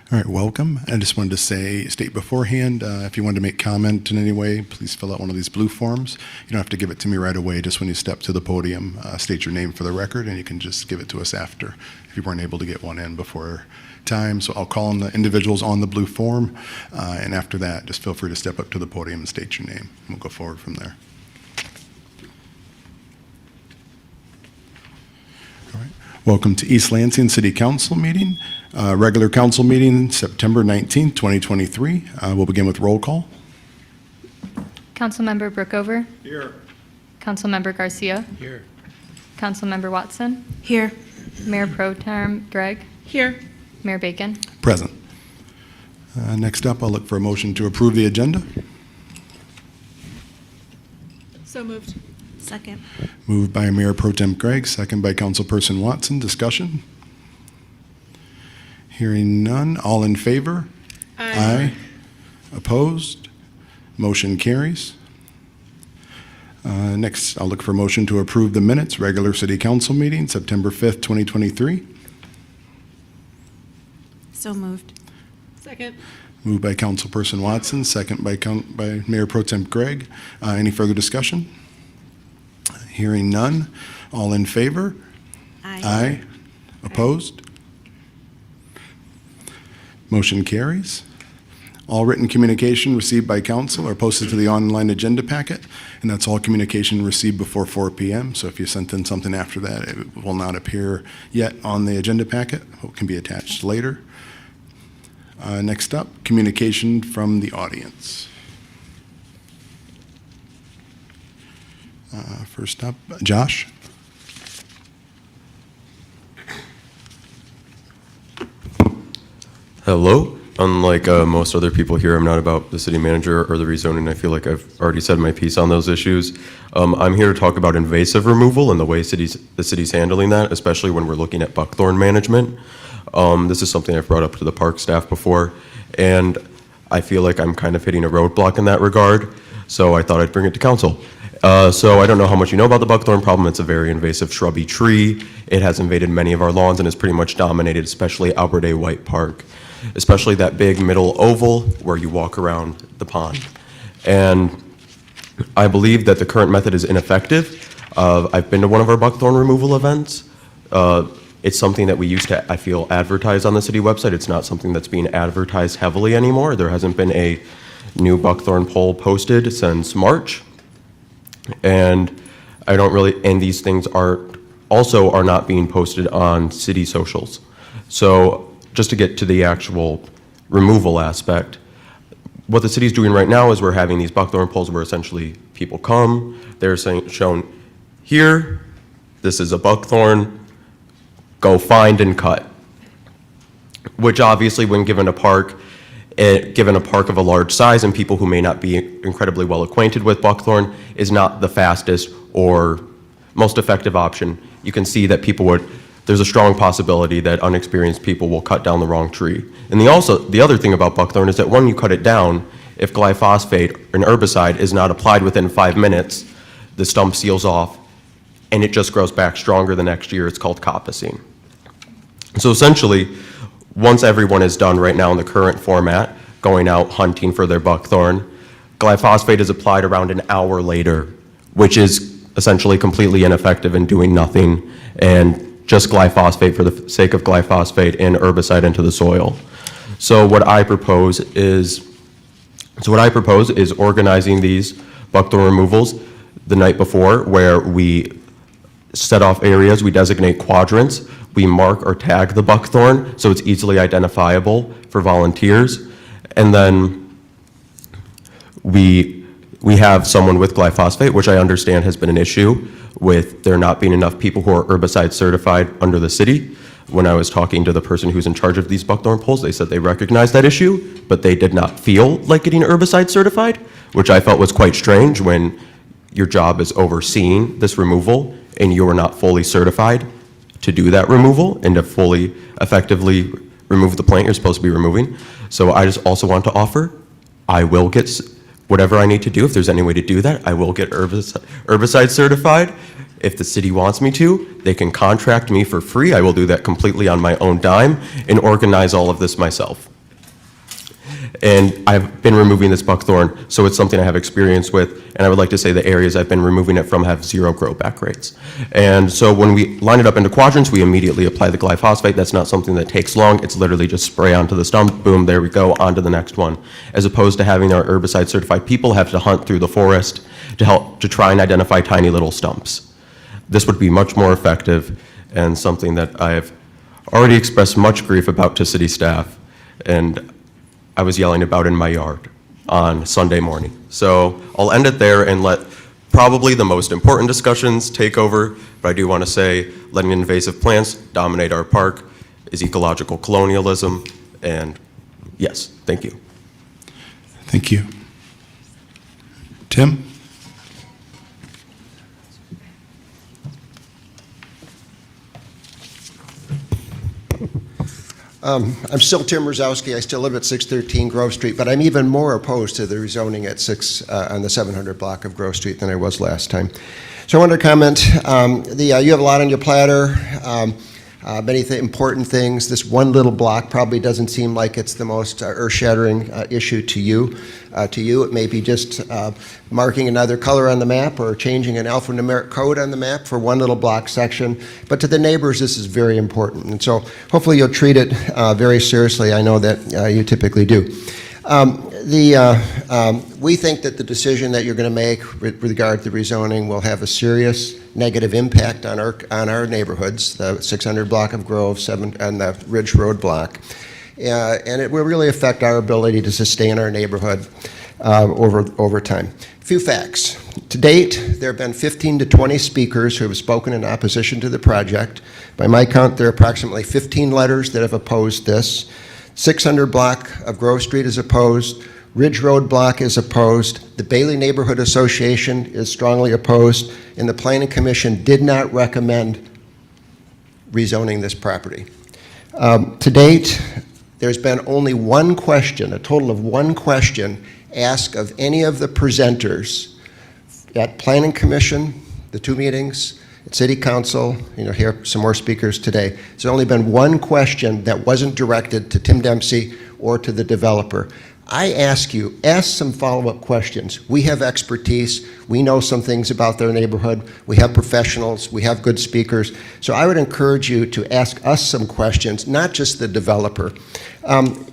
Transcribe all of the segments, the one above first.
All right, welcome. I just wanted to state beforehand, if you wanted to make comment in any way, please fill out one of these blue forms. You don't have to give it to me right away, just when you step to the podium, state your name for the record, and you can just give it to us after if you weren't able to get one in before time. So I'll call on the individuals on the blue form, and after that, just feel free to step up to the podium and state your name. We'll go forward from there. All right. Welcome to East Lansing City Council meeting. Regular council meeting, September 19th, 2023. We'll begin with roll call. Councilmember Brookover. Here. Councilmember Garcia. Here. Councilmember Watson. Here. Mayor Pro Tem Gregg. Here. Mayor Bacon. Present. Next up, I'll look for a motion to approve the agenda. So moved. Second. Moved by Mayor Pro Tem Gregg, second by Councilperson Watson. Discussion? Hearing none. All in favor? Aye. Opposed? Motion carries. Next, I'll look for a motion to approve the minutes, regular city council meeting, September 5th, 2023. So moved. Second. Moved by Councilperson Watson, second by Mayor Pro Tem Gregg. Any further discussion? Hearing none. All in favor? Aye. Opposed? Motion carries. All written communication received by council are posted to the online agenda packet, and that's all communication received before 4 p.m. So if you sent in something after that, it will not appear yet on the agenda packet. It can be attached later. Next up, communication from the audience. First up, Josh. Hello. Unlike most other people here, I'm not about the city manager or the rezoning. I feel like I've already said my piece on those issues. I'm here to talk about invasive removal and the way the city's handling that, especially when we're looking at buckthorn management. This is something I've brought up to the park staff before, and I feel like I'm kind of hitting a roadblock in that regard, so I thought I'd bring it to council. So I don't know how much you know about the buckthorn problem. It's a very invasive shrubby tree. It has invaded many of our lawns and has pretty much dominated, especially Albert A. White Park, especially that big middle oval where you walk around the pond. And I believe that the current method is ineffective. I've been to one of our buckthorn removal events. It's something that we used to, I feel, advertise on the city website. It's not something that's being advertised heavily anymore. There hasn't been a new buckthorn pole posted since March. And these things are not being posted on city socials. So just to get to the actual removal aspect, what the city's doing right now is we're having these buckthorn poles where essentially people come, they're shown here, this is a buckthorn, go find and cut. Which obviously when given a park of a large size and people who may not be incredibly well acquainted with buckthorn is not the fastest or most effective option. You can see that there's a strong possibility that unexperienced people will cut down the wrong tree. And the other thing about buckthorn is that when you cut it down, if glyphosate, an herbicide, is not applied within 5 minutes, the stump seals off and it just grows back stronger the next year. It's called coppicing. So essentially, once everyone is done right now in the current format, going out hunting for their buckthorn, glyphosate is applied around an hour later, which is essentially completely ineffective and doing nothing, and just glyphosate for the sake of glyphosate and herbicide into the soil. So what I propose is organizing these buckthorn removals the night before, where we set off areas, we designate quadrants, we mark or tag the buckthorn so it's easily identifiable for volunteers, and then we have someone with glyphosate, which I understand has been an issue with there not being enough people who are herbicide certified under the city. When I was talking to the person who's in charge of these buckthorn poles, they said they recognized that issue, but they did not feel like getting herbicide certified, which I felt was quite strange when your job is overseeing this removal and you are not fully certified to do that removal and to fully effectively remove the plant you're supposed to be removing. So I just also want to offer, I will get whatever I need to do. If there's any way to do that, I will get herbicide certified. If the city wants me to, they can contract me for free. I will do that completely on my own dime and organize all of this myself. And I've been removing this buckthorn, so it's something I have experience with, and I would like to say the areas I've been removing it from have 0 growback rates. And so when we line it up into quadrants, we immediately apply the glyphosate. That's not something that takes long. It's literally just spray onto the stump, boom, there we go, on to the next one. As opposed to having our herbicide certified people have to hunt through the forest to try and identify tiny little stumps. This would be much more effective and something that I've already expressed much grief about to city staff, and I was yelling about in my yard on Sunday morning. So I'll end it there and let probably the most important discussions take over, but I do want to say letting invasive plants dominate our park is ecological colonialism, and yes, thank you. Thank you. Tim? I'm still Tim Rosowski. I still live at 613 Grove Street, but I'm even more opposed to the rezoning at 6 on the 700 block of Grove Street than I was last time. So I wanted to comment. You have a lot on your platter, many important things. This one little block probably doesn't seem like it's the most earth-shattering issue to you. It may be just marking another color on the map or changing an alphanumeric code on the map for one little block section. But to the neighbors, this is very important. And so hopefully you'll treat it very seriously. I know that you typically do. We think that the decision that you're going to make with regard to the rezoning will have a serious negative impact on our neighborhoods, the 600 block of Grove, and the Ridge Road block. And it will really affect our ability to sustain our neighborhood over time. A few facts. To date, there have been 15 to 20 speakers who have spoken in opposition to the project. By my count, there are approximately 15 letters that have opposed this. 600 block of Grove Street is opposed. Ridge Road block is opposed. The Bailey Neighborhood Association is strongly opposed. And the Planning Commission did not recommend rezoning this property. To date, there's been only one question, a total of one question, asked of any of the presenters at Planning Commission, the 2 meetings, at City Council, here some more speakers today. There's only been one question that wasn't directed to Tim Dempsey or to the developer. I ask you, ask some follow-up questions. We have expertise. We know some things about their neighborhood. We have professionals. We have good speakers. So I would encourage you to ask us some questions, not just the developer.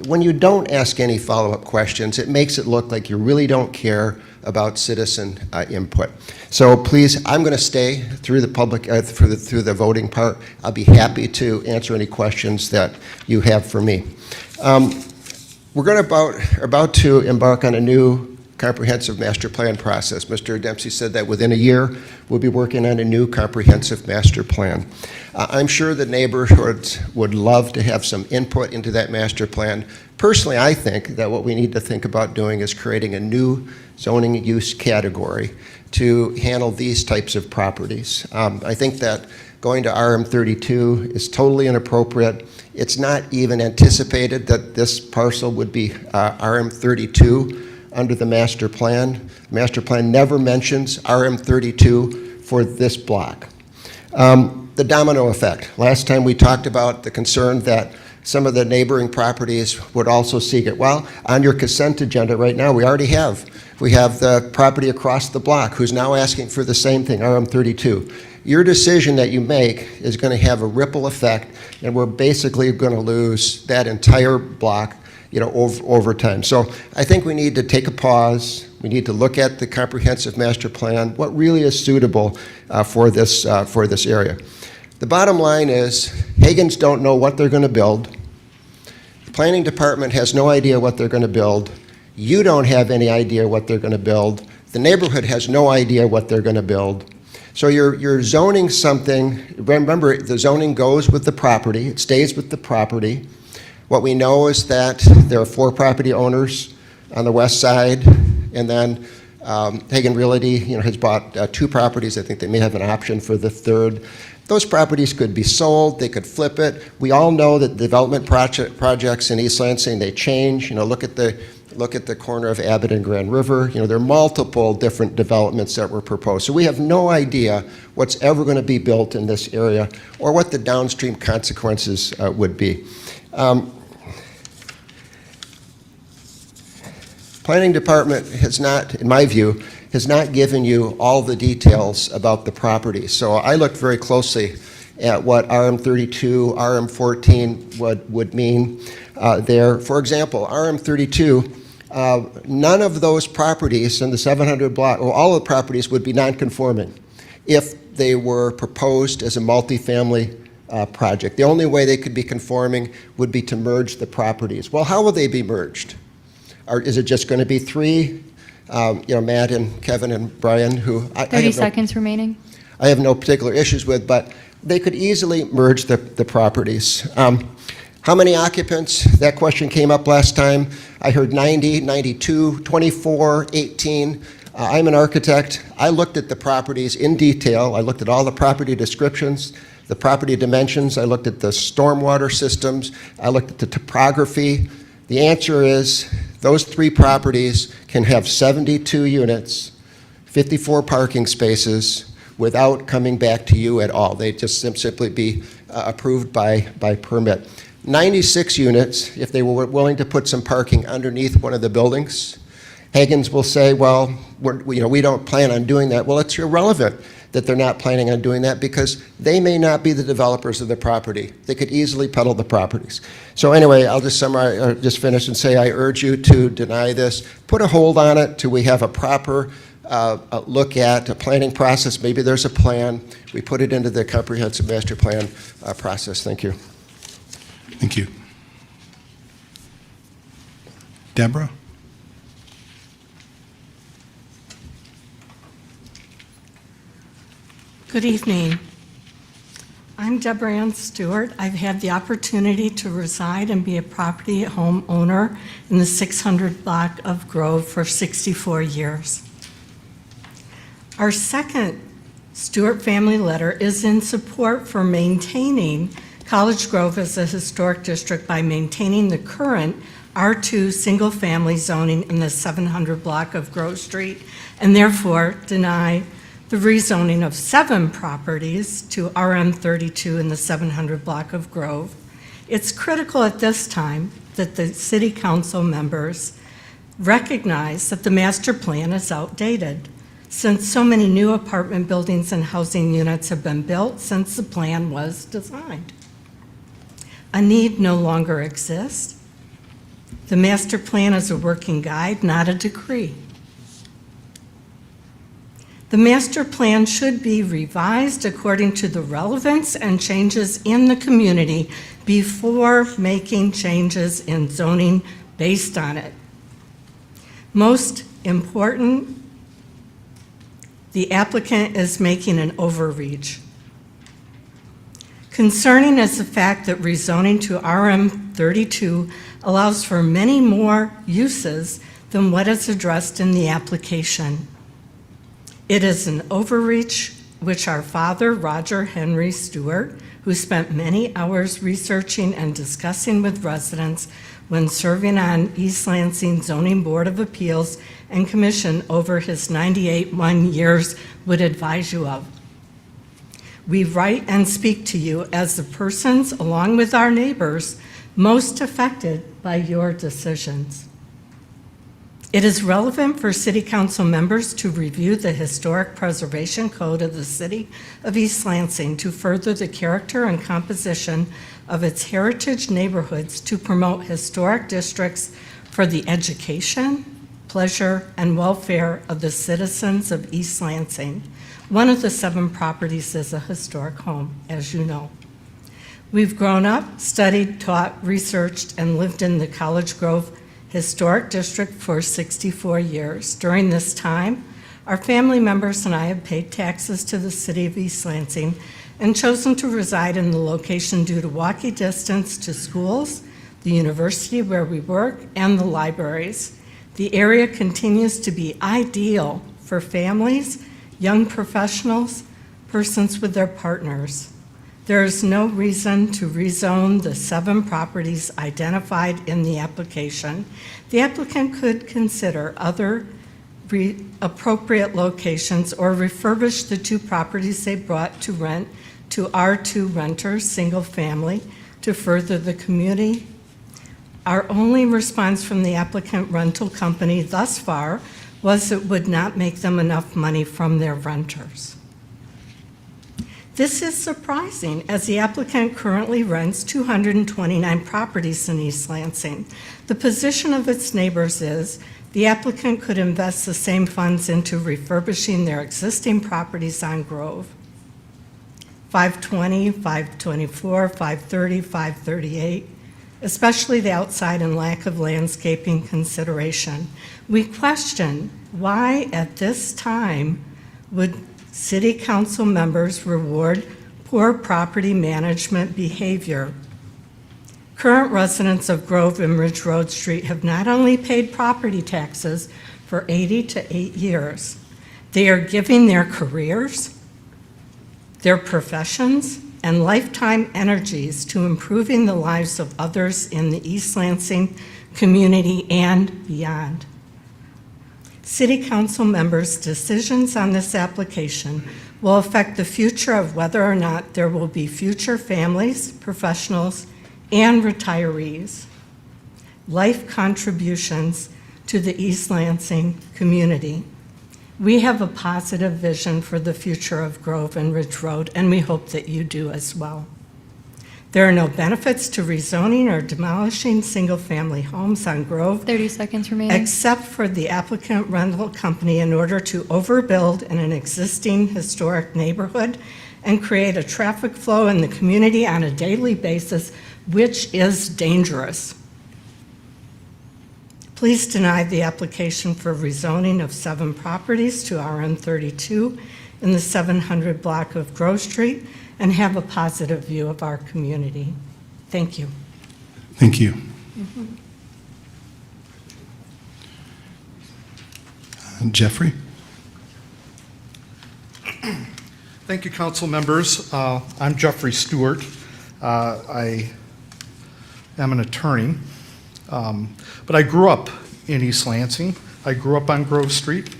When you don't ask any follow-up questions, it makes it look like you really don't care about citizen input. So please, I'm going to stay through the public, through the voting part. I'll be happy to answer any questions that you have for me. We're about to embark on a new comprehensive master plan process. Mr. Dempsey said that within a year, we'll be working on a new comprehensive master plan. I'm sure the neighborhoods would love to have some input into that master plan. Personally, I think that what we need to think about doing is creating a new zoning use category to handle these types of properties. I think that going to RM32 is totally inappropriate. It's not even anticipated that this parcel would be RM32 under the master plan. The master plan never mentions RM32 for this block. The domino effect. Last time we talked about the concern that some of the neighboring properties would also seek it. Well, on your consent agenda right now, we already have. We have the property across the block who's now asking for the same thing, RM32. Your decision that you make is going to have a ripple effect, and we're basically going to lose that entire block, over time. So I think we need to take a pause. We need to look at the comprehensive master plan, what really is suitable for this area. The bottom line is Hagans don't know what they're going to build. The planning department has no idea what they're going to build. You don't have any idea what they're going to build. The neighborhood has no idea what they're going to build. So you're zoning something. Remember, the zoning goes with the property. It stays with the property. What we know is that there are 4 property owners on the west side, and then Hagan Realty has bought 2 properties. I think they may have an option for the 3rd. Those properties could be sold. They could flip it. We all know that development projects in East Lansing, they change. Look at the corner of Abbott and Grand River. There are multiple different developments that were proposed. So we have no idea what's ever going to be built in this area or what the downstream consequences would be. Planning Department has not, in my view, has not given you all the details about the property. So I looked very closely at what RM32, RM14 would mean there. For example, RM32, none of those properties in the 700 block, or all the properties would be non-conforming if they were proposed as a multifamily project. The only way they could be conforming would be to merge the properties. Well, how will they be merged? Is it just going to be three? Matt and Kevin and Brian, who 30 seconds remaining. I have no particular issues with, but they could easily merge the properties. How many occupants? That question came up last time. I heard 90, 92, 24, 18. I'm an architect. I looked at the properties in detail. I looked at all the property descriptions, the property dimensions. I looked at the stormwater systems. I looked at the topography. The answer is those three properties can have 72 units, 54 parking spaces, without coming back to you at all. They just simply be approved by permit. 96 units, if they were willing to put some parking underneath one of the buildings. Hagens will say, well, we don't plan on doing that. Well, it's irrelevant that they're not planning on doing that because they may not be the developers of the property. They could easily peddle the properties. So anyway, I'll just summarize, or just finish and say I urge you to deny this. Put a hold on it till we have a proper look at a planning process. Maybe there's a plan. We put it into the comprehensive master plan process. Thank you. Thank you. Deborah? Good evening. I'm Deborah Ann Stewart. I've had the opportunity to reside and be a property home owner in the 600 block of Grove for 64 years. Our second Stewart family letter is in support for maintaining College Grove as a historic district by maintaining the current R2 single-family zoning in the 700 block of Grove Street, and therefore deny the rezoning of 7 properties to RM32 in the 700 block of Grove. It's critical at this time that the City Council members recognize that the master plan is outdated, since so many new apartment buildings and housing units have been built since the plan was designed. A need no longer exists. The master plan is a working guide, not a decree. The master plan should be revised according to the relevance and changes in the community before making changes in zoning based on it. Most important, the applicant is making an overreach. Concerning is the fact that rezoning to RM32 allows for many more uses than what is addressed in the application. It is an overreach which our father, Roger Henry Stewart, who spent many hours researching and discussing with residents when serving on East Lansing Zoning Board of Appeals and Commission over his 98 years, would advise you of. We write and speak to you as the persons, along with our neighbors, most affected by your decisions. It is relevant for City Council members to review the Historic Preservation Code of the City of East Lansing to further the character and composition of its heritage neighborhoods to promote historic districts for the education, pleasure, and welfare of the citizens of East Lansing. One of the 7 properties is a historic home, as you know. We've grown up, studied, taught, researched, and lived in the College Grove Historic District for 64 years. During this time, our family members and I have paid taxes to the City of East Lansing and chosen to reside in the location due to walking distance to schools, the university where we work, and the libraries. The area continues to be ideal for families, young professionals, persons with their partners. There is no reason to rezone the 7 properties identified in the application. The applicant could consider other appropriate locations or refurbish the 2 properties they brought to rent to R2 renters, single family, to further the community. Our only response from the applicant rental company thus far was it would not make them enough money from their renters. This is surprising, as the applicant currently rents 229 properties in East Lansing. The position of its neighbors is the applicant could invest the same funds into refurbishing their existing properties on Grove. 520, 524, 530, 538, especially the outside and lack of landscaping consideration. We question why at this time would City Council members reward poor property management behavior. Current residents of Grove and Ridge Road Street have not only paid property taxes for 80 to 8 years, they are giving their careers, their professions, and lifetime energies to improving the lives of others in the East Lansing community and beyond. City Council members' decisions on this application will affect the future of whether or not there will be future families, professionals, and retirees. Life contributions to the East Lansing community. We have a positive vision for the future of Grove and Ridge Road, and we hope that you do as well. There are no benefits to rezoning or demolishing single-family homes on Grove 30 seconds remaining. except for the applicant rental company in order to overbuild in an existing historic neighborhood and create a traffic flow in the community on a daily basis, which is dangerous. Please deny the application for rezoning of 7 properties to RM32 in the 700 block of Grove Street and have a positive view of our community. Thank you. Thank you. Jeffrey? Thank you, council members. I'm Jeffrey Stewart. I am an attorney, but I grew up in East Lansing. I grew up on Grove Street.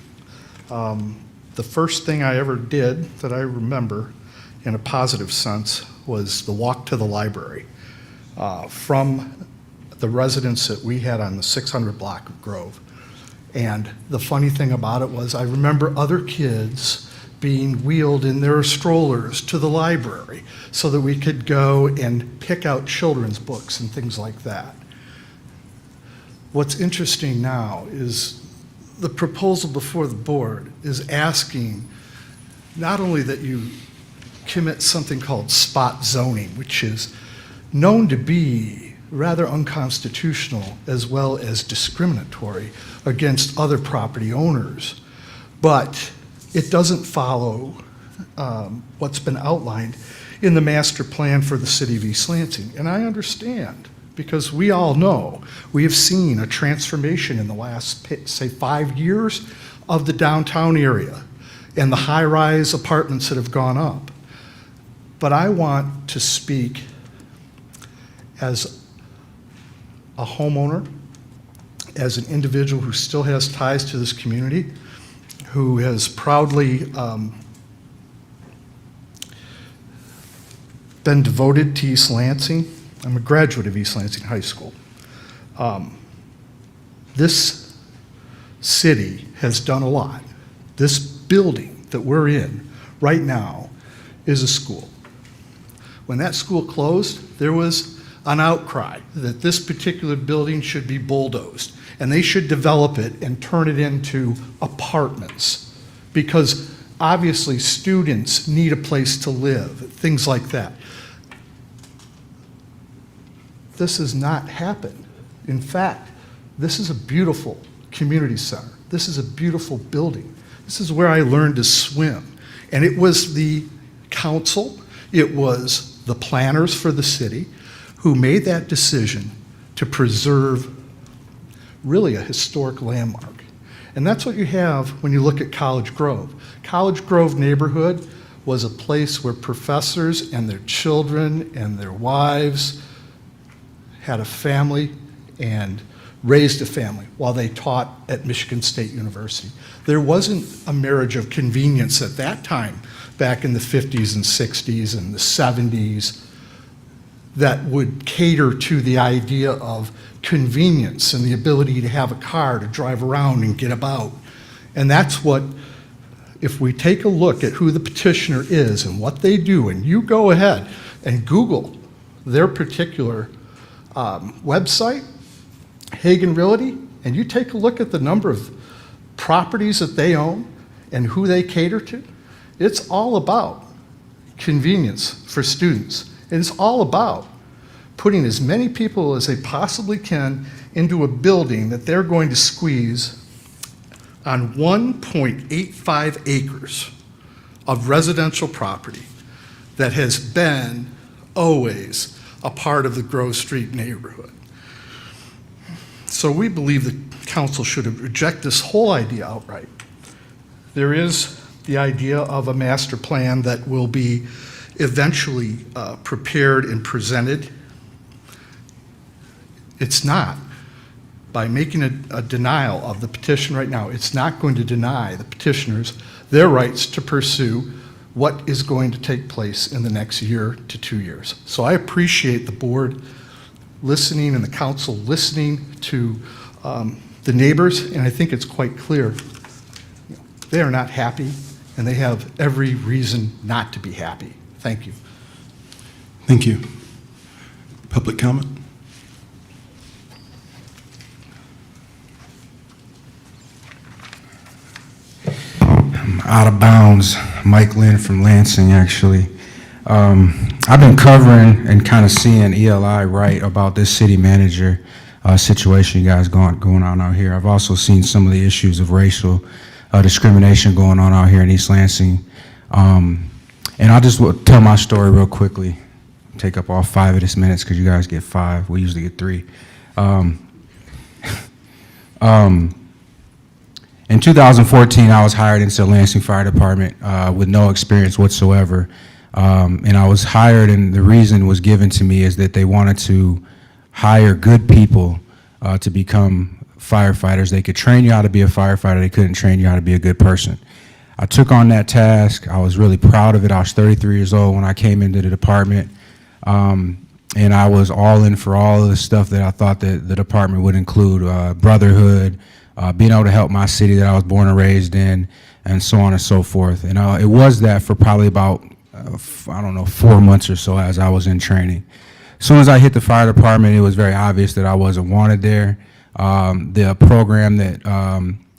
The first thing I ever did that I remember in a positive sense was the walk to the library from the residence that we had on the 600 block of Grove. And the funny thing about it was I remember other kids being wheeled in their strollers to the library so that we could go and pick out children's books and things like that. What's interesting now is the proposal before the board is asking not only that you commit something called spot zoning, which is known to be rather unconstitutional as well as discriminatory against other property owners, but it doesn't follow what's been outlined in the master plan for the city of East Lansing. And I understand, because we all know, we have seen a transformation in the last, say, 5 years of the downtown area and the high-rise apartments that have gone up. But I want to speak as a homeowner, as an individual who still has ties to this community, who has proudly been devoted to East Lansing. I'm a graduate of East Lansing High School. This city has done a lot. This building that we're in right now is a school. When that school closed, there was an outcry that this particular building should be bulldozed, and they should develop it and turn it into apartments, because obviously students need a place to live, things like that. This has not happened. In fact, this is a beautiful community center. This is a beautiful building. This is where I learned to swim. And it was the council, it was the planners for the city who made that decision to preserve really a historic landmark. And that's what you have when you look at College Grove. College Grove neighborhood was a place where professors and their children and their wives had a family and raised a family while they taught at Michigan State University. There wasn't a marriage of convenience at that time, back in the 50s and 60s and the 70s. that would cater to the idea of convenience and the ability to have a car to drive around and get about. And that's what, if we take a look at who the petitioner is and what they do, and you go ahead and Google their particular website, Hagen Realty, and you take a look at the number of properties that they own and who they cater to, it's all about convenience for students. And it's all about putting as many people as they possibly can into a building that they're going to squeeze on 1.85 acres of residential property that has been always a part of the Grove Street neighborhood. So we believe the council should reject this whole idea outright. There is the idea of a master plan that will be eventually prepared and presented. It's not. By making a denial of the petition right now, it's not going to deny the petitioners their rights to pursue what is going to take place in the next year to 2 years. So I appreciate the board listening and the council listening to the neighbors, and I think it's quite clear they are not happy, and they have every reason not to be happy. Thank you. Thank you. Public comment? Out of bounds, Mike Lynn from Lansing, actually. I've been covering and kind of seeing ELI write about this city manager situation you guys going on out here. I've also seen some of the issues of racial discrimination going on out here in East Lansing. And I'll just tell my story real quickly. Take up all 5 of this minutes because you guys get 5. We usually get 3. In 2014, I was hired into the Lansing Fire Department with no experience whatsoever. And I was hired, and the reason was given to me is that they wanted to hire good people to become firefighters. They could train you how to be a firefighter. They couldn't train you how to be a good person. I took on that task. I was really proud of it. I was 33 years old when I came into the department. And I was all in for all of the stuff that I thought that the department would include, brotherhood, being able to help my city that I was born and raised in, and so on and so forth. And it was that for probably about, 4 months or so as I was in training. As soon as I hit the fire department, it was very obvious that I wasn't wanted there. The program that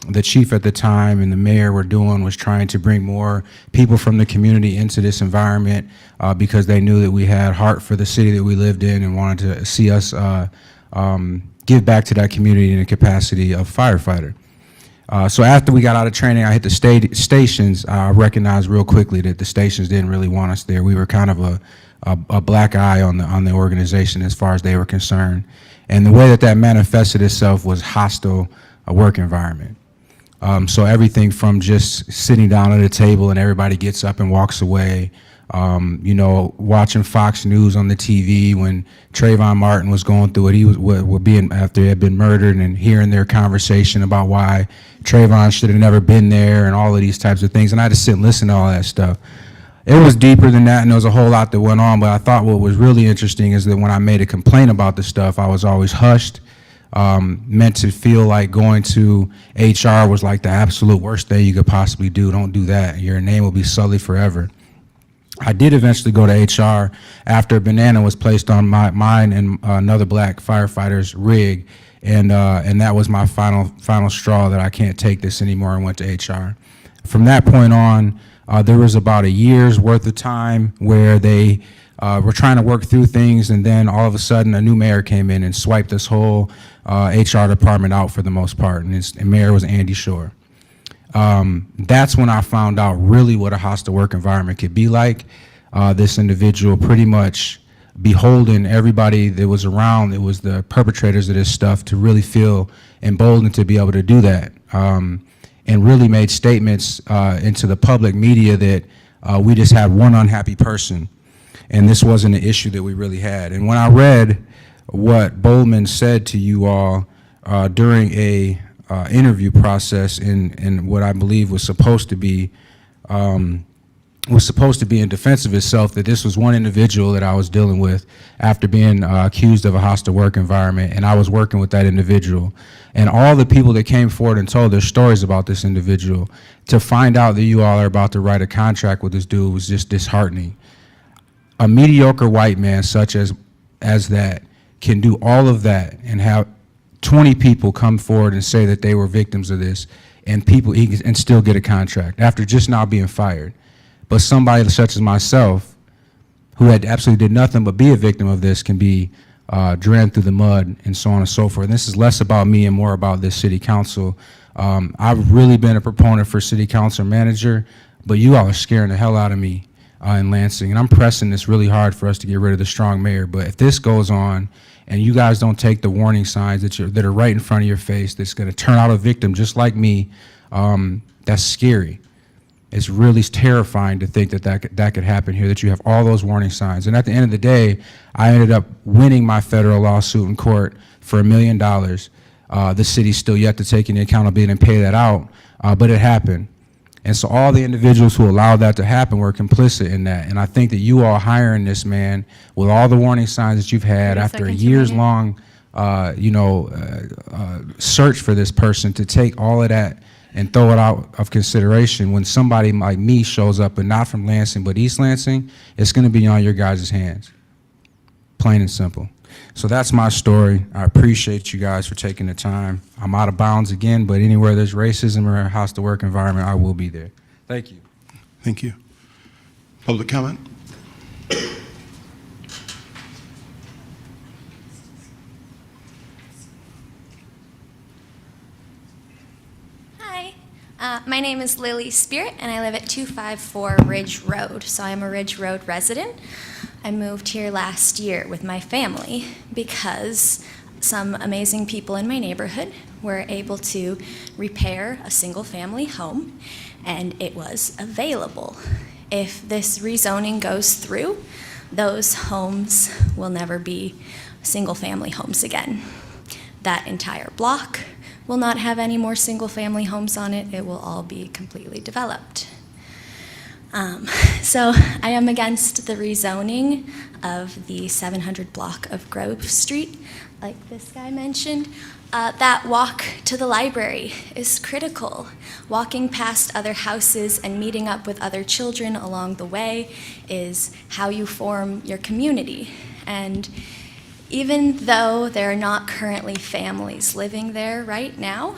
the chief at the time and the mayor were doing was trying to bring more people from the community into this environment because they knew that we had heart for the city that we lived in and wanted to see us give back to that community in the capacity of firefighter. So after we got out of training, I hit the stations. I recognized real quickly that the stations didn't really want us there. We were kind of a black eye on the organization as far as they were concerned. And the way that manifested itself was hostile work environment. So everything from just sitting down at a table and everybody gets up and walks away, watching Fox News on the TV when Trayvon Martin was going through it, he was being after he had been murdered, and hearing their conversation about why Trayvon should have never been there and all of these types of things. And I just sit and listen to all that stuff. It was deeper than that, and there was a whole lot that went on, but I thought what was really interesting is that when I made a complaint about the stuff, I was always hushed, meant to feel like going to HR was like the absolute worst thing you could possibly do. Don't do that. Your name will be sullied forever. I did eventually go to HR after a banana was placed on mine and another black firefighter's rig, and that was my final straw that I can't take this anymore, and went to HR. From that point on, there was about a year's worth of time where they were trying to work through things, and then all of a sudden a new mayor came in and swiped this whole HR department out for the most part, and the mayor was Andy Shore. That's when I found out really what a hostile work environment could be like. This individual pretty much beholden everybody that was around, it was the perpetrators of this stuff, to really feel emboldened to be able to do that. And really made statements into the public media that we just had one unhappy person, and this wasn't an issue that we really had. And when I read what Bowman said to you all during a interview process in what I believe was supposed to be was supposed to be in defense of itself, that this was one individual that I was dealing with after being accused of a hostile work environment, and I was working with that individual. And all the people that came forward and told their stories about this individual, to find out that you all are about to write a contract with this dude was just disheartening. A mediocre white man such as that can do all of that and have 20 people come forward and say that they were victims of this, and and still get a contract after just now being fired. But somebody such as myself, who had absolutely did nothing but be a victim of this, can be dragged through the mud and so on and so forth. And this is less about me and more about this city council. I've really been a proponent for city council manager, but you all are scaring the hell out of me in Lansing. And I'm pressing this really hard for us to get rid of the strong mayor. But if this goes on and you guys don't take the warning signs that are right in front of your face, that's going to turn out a victim just like me, that's scary. It's really terrifying to think that could happen here, that you have all those warning signs. And at the end of the day, I ended up winning my federal lawsuit in court for $1 million. The city's still yet to take any accountability and pay that out, but it happened. And so all the individuals who allowed that to happen were complicit in that. And I think that you all hiring this man with all the warning signs that you've had after a years-long search for this person, to take all of that and throw it out of consideration when somebody like me shows up, and not from Lansing, but East Lansing, it's going to be on your guys' hands. Plain and simple. So that's my story. I appreciate you guys for taking the time. I'm out of bounds again, but anywhere there's racism or a hostile work environment, I will be there. Thank you. Thank you. Public comment? My name is Lily Spirit, and I live at 254 Ridge Road, so I'm a Ridge Road resident. I moved here last year with my family because some amazing people in my neighborhood were able to repair a single-family home, and it was available. If this rezoning goes through, those homes will never be single-family homes again. That entire block will not have any more single-family homes on it. It will all be completely developed. So I am against the rezoning of the 700 block of Grove Street, like this guy mentioned. That walk to the library is critical. Walking past other houses and meeting up with other children along the way is how you form your community. And even though there are not currently families living there right now,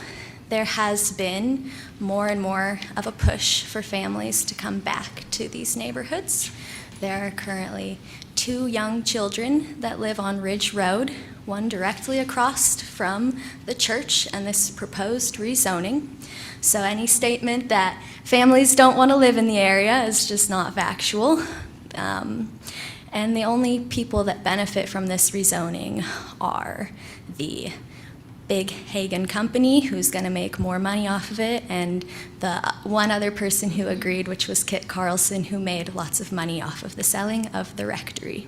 there has been more and more of a push for families to come back to these neighborhoods. There are currently 2 young children that live on Ridge Road, one directly across from the church and this proposed rezoning. So any statement that families don't want to live in the area is just not factual. And the only people that benefit from this rezoning are the big Hagen company, who's going to make more money off of it, and the one other person who agreed, which was Kit Carlson, who made lots of money off of the selling of the rectory.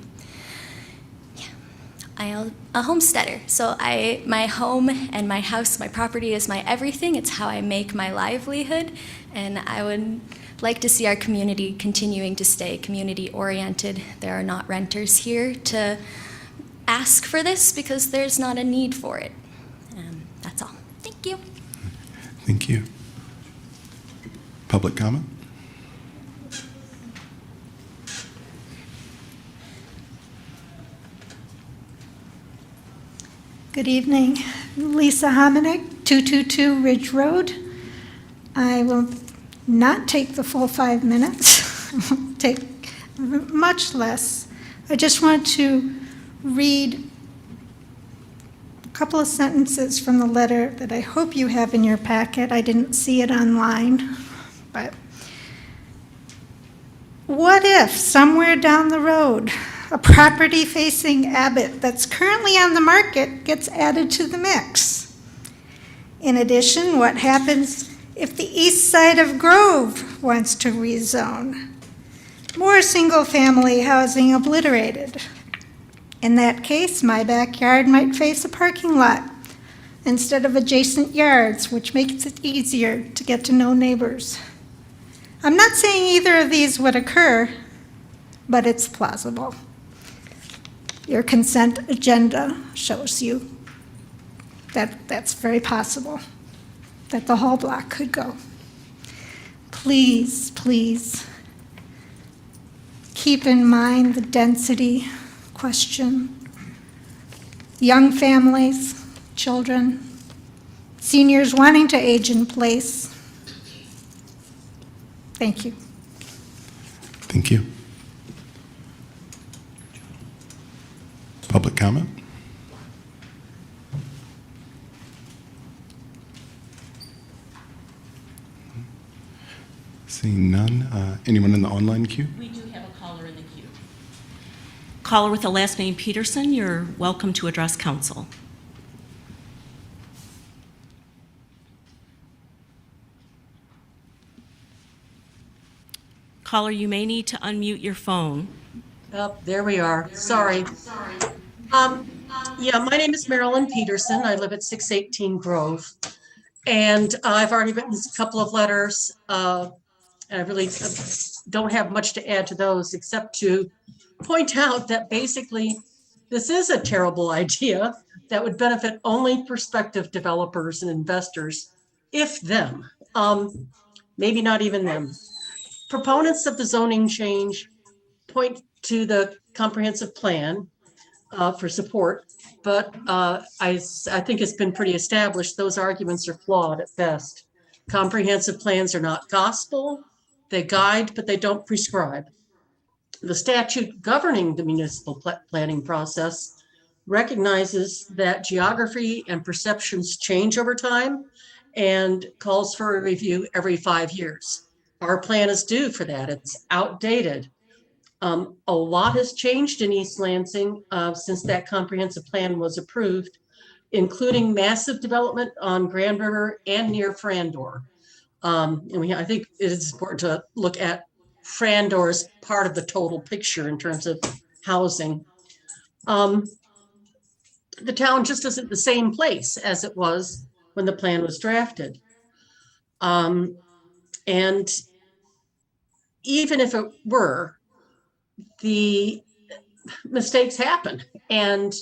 Yeah. I'm a homesteader, so my home and my house, my property is my everything. It's how I make my livelihood, and I would like to see our community continuing to stay community-oriented. There are not renters here to ask for this because there's not a need for it. That's all. Thank you. Thank you. Public comment? Good evening. Lisa Hominick, 222 Ridge Road. I will not take the full 5 minutes, take much less. I just want to read a couple of sentences from the letter that I hope you have in your packet. I didn't see it online, but what if somewhere down the road a property facing Abbott that's currently on the market gets added to the mix? In addition, what happens if the east side of Grove wants to rezone? More single-family housing obliterated. In that case, my backyard might face a parking lot instead of adjacent yards, which makes it easier to get to know neighbors. I'm not saying either of these would occur, but it's plausible. Your consent agenda shows you that that's very possible, that the whole block could go. Please, please, keep in mind the density question. Young families, children, seniors wanting to age in place. Thank you. Thank you. Public comment? Seeing none. Anyone in the online queue? We do have a caller in the queue. Caller with the last name Peterson, you're welcome to address council. Caller, you may need to unmute your phone. Oh, there we are. Sorry. Yeah, my name is Marilyn Peterson. I live at 618 Grove. And I've already written a couple of letters. And I really don't have much to add to those except to point out that basically this is a terrible idea that would benefit only prospective developers and investors, if them, maybe not even them. Proponents of the zoning change point to the comprehensive plan for support, but I think it's been pretty established those arguments are flawed at best. Comprehensive plans are not gospel. They guide, but they don't prescribe. The statute governing the municipal planning process recognizes that geography and perceptions change over time and calls for a review every 5 years. Our plan is due for that. It's outdated. A lot has changed in East Lansing since that comprehensive plan was approved, including massive development on Grand River and near Frandor. I think it is important to look at Frandor as part of the total picture in terms of housing. The town just isn't the same place as it was when the plan was drafted. And even if it were, the mistakes happen. And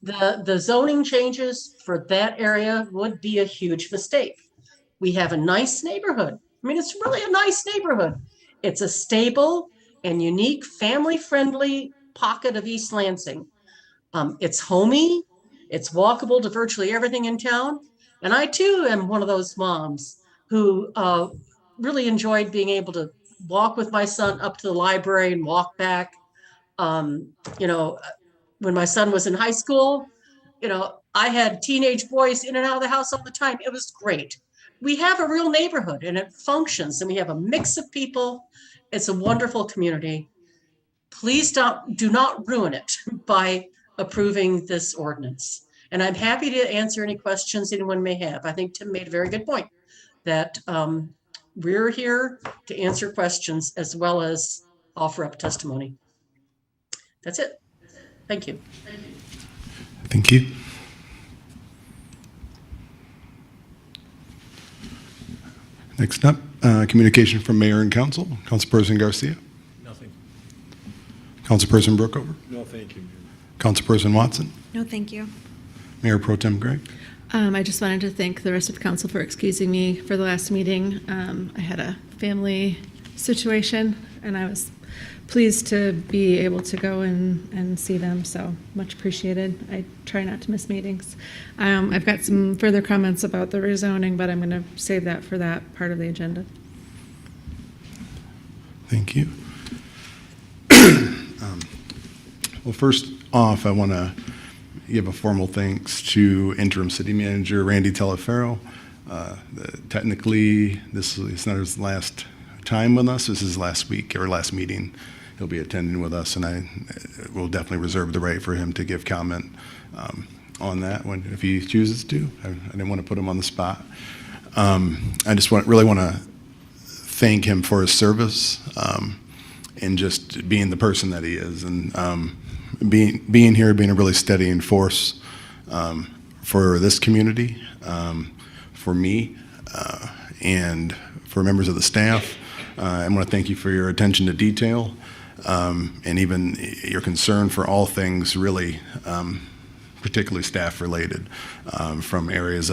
the zoning changes for that area would be a huge mistake. We have a nice neighborhood. I mean, it's really a nice neighborhood. It's a stable and unique family-friendly pocket of East Lansing. It's homey. It's walkable to virtually everything in town. And I too am one of those moms who really enjoyed being able to walk with my son up to the library and walk back. You know, when my son was in high school, you know, I had teenage boys in and out of the house all the time. It was great. We have a real neighborhood and it functions and we have a mix of people. It's a wonderful community. Please do not ruin it by approving this ordinance. And I'm happy to answer any questions anyone may have. I think Tim made a very good point that we're here to answer questions as well as offer up testimony. That's it. Thank you. Thank you. Next up, communication from Mayor and Council. Councilperson Garcia. Nothing. Councilperson Brookover. No, thank you. Councilperson Watson. No, thank you. Mayor Pro Tem Gregg. I just wanted to thank the rest of council for excusing me for the last meeting. I had a family situation and I was pleased to be able to go and see them, so much appreciated. I try not to miss meetings. I've got some further comments about the rezoning, but I'm going to save that for that part of the agenda. Thank you. Well, first off, I want to give a formal thanks to Interim City Manager Randy Teleferro. Technically, this is not his last time with us. This is last week or last meeting. He'll be attending with us, and I will definitely reserve the right for him to give comment on that if he chooses to. I didn't want to put him on the spot. I just really want to thank him for his service and just being the person that he is, and being here, being a really steadying force for this community, for me, and for members of the staff. I want to thank you for your attention to detail, and even your concern for all things really, particularly staff-related, from areas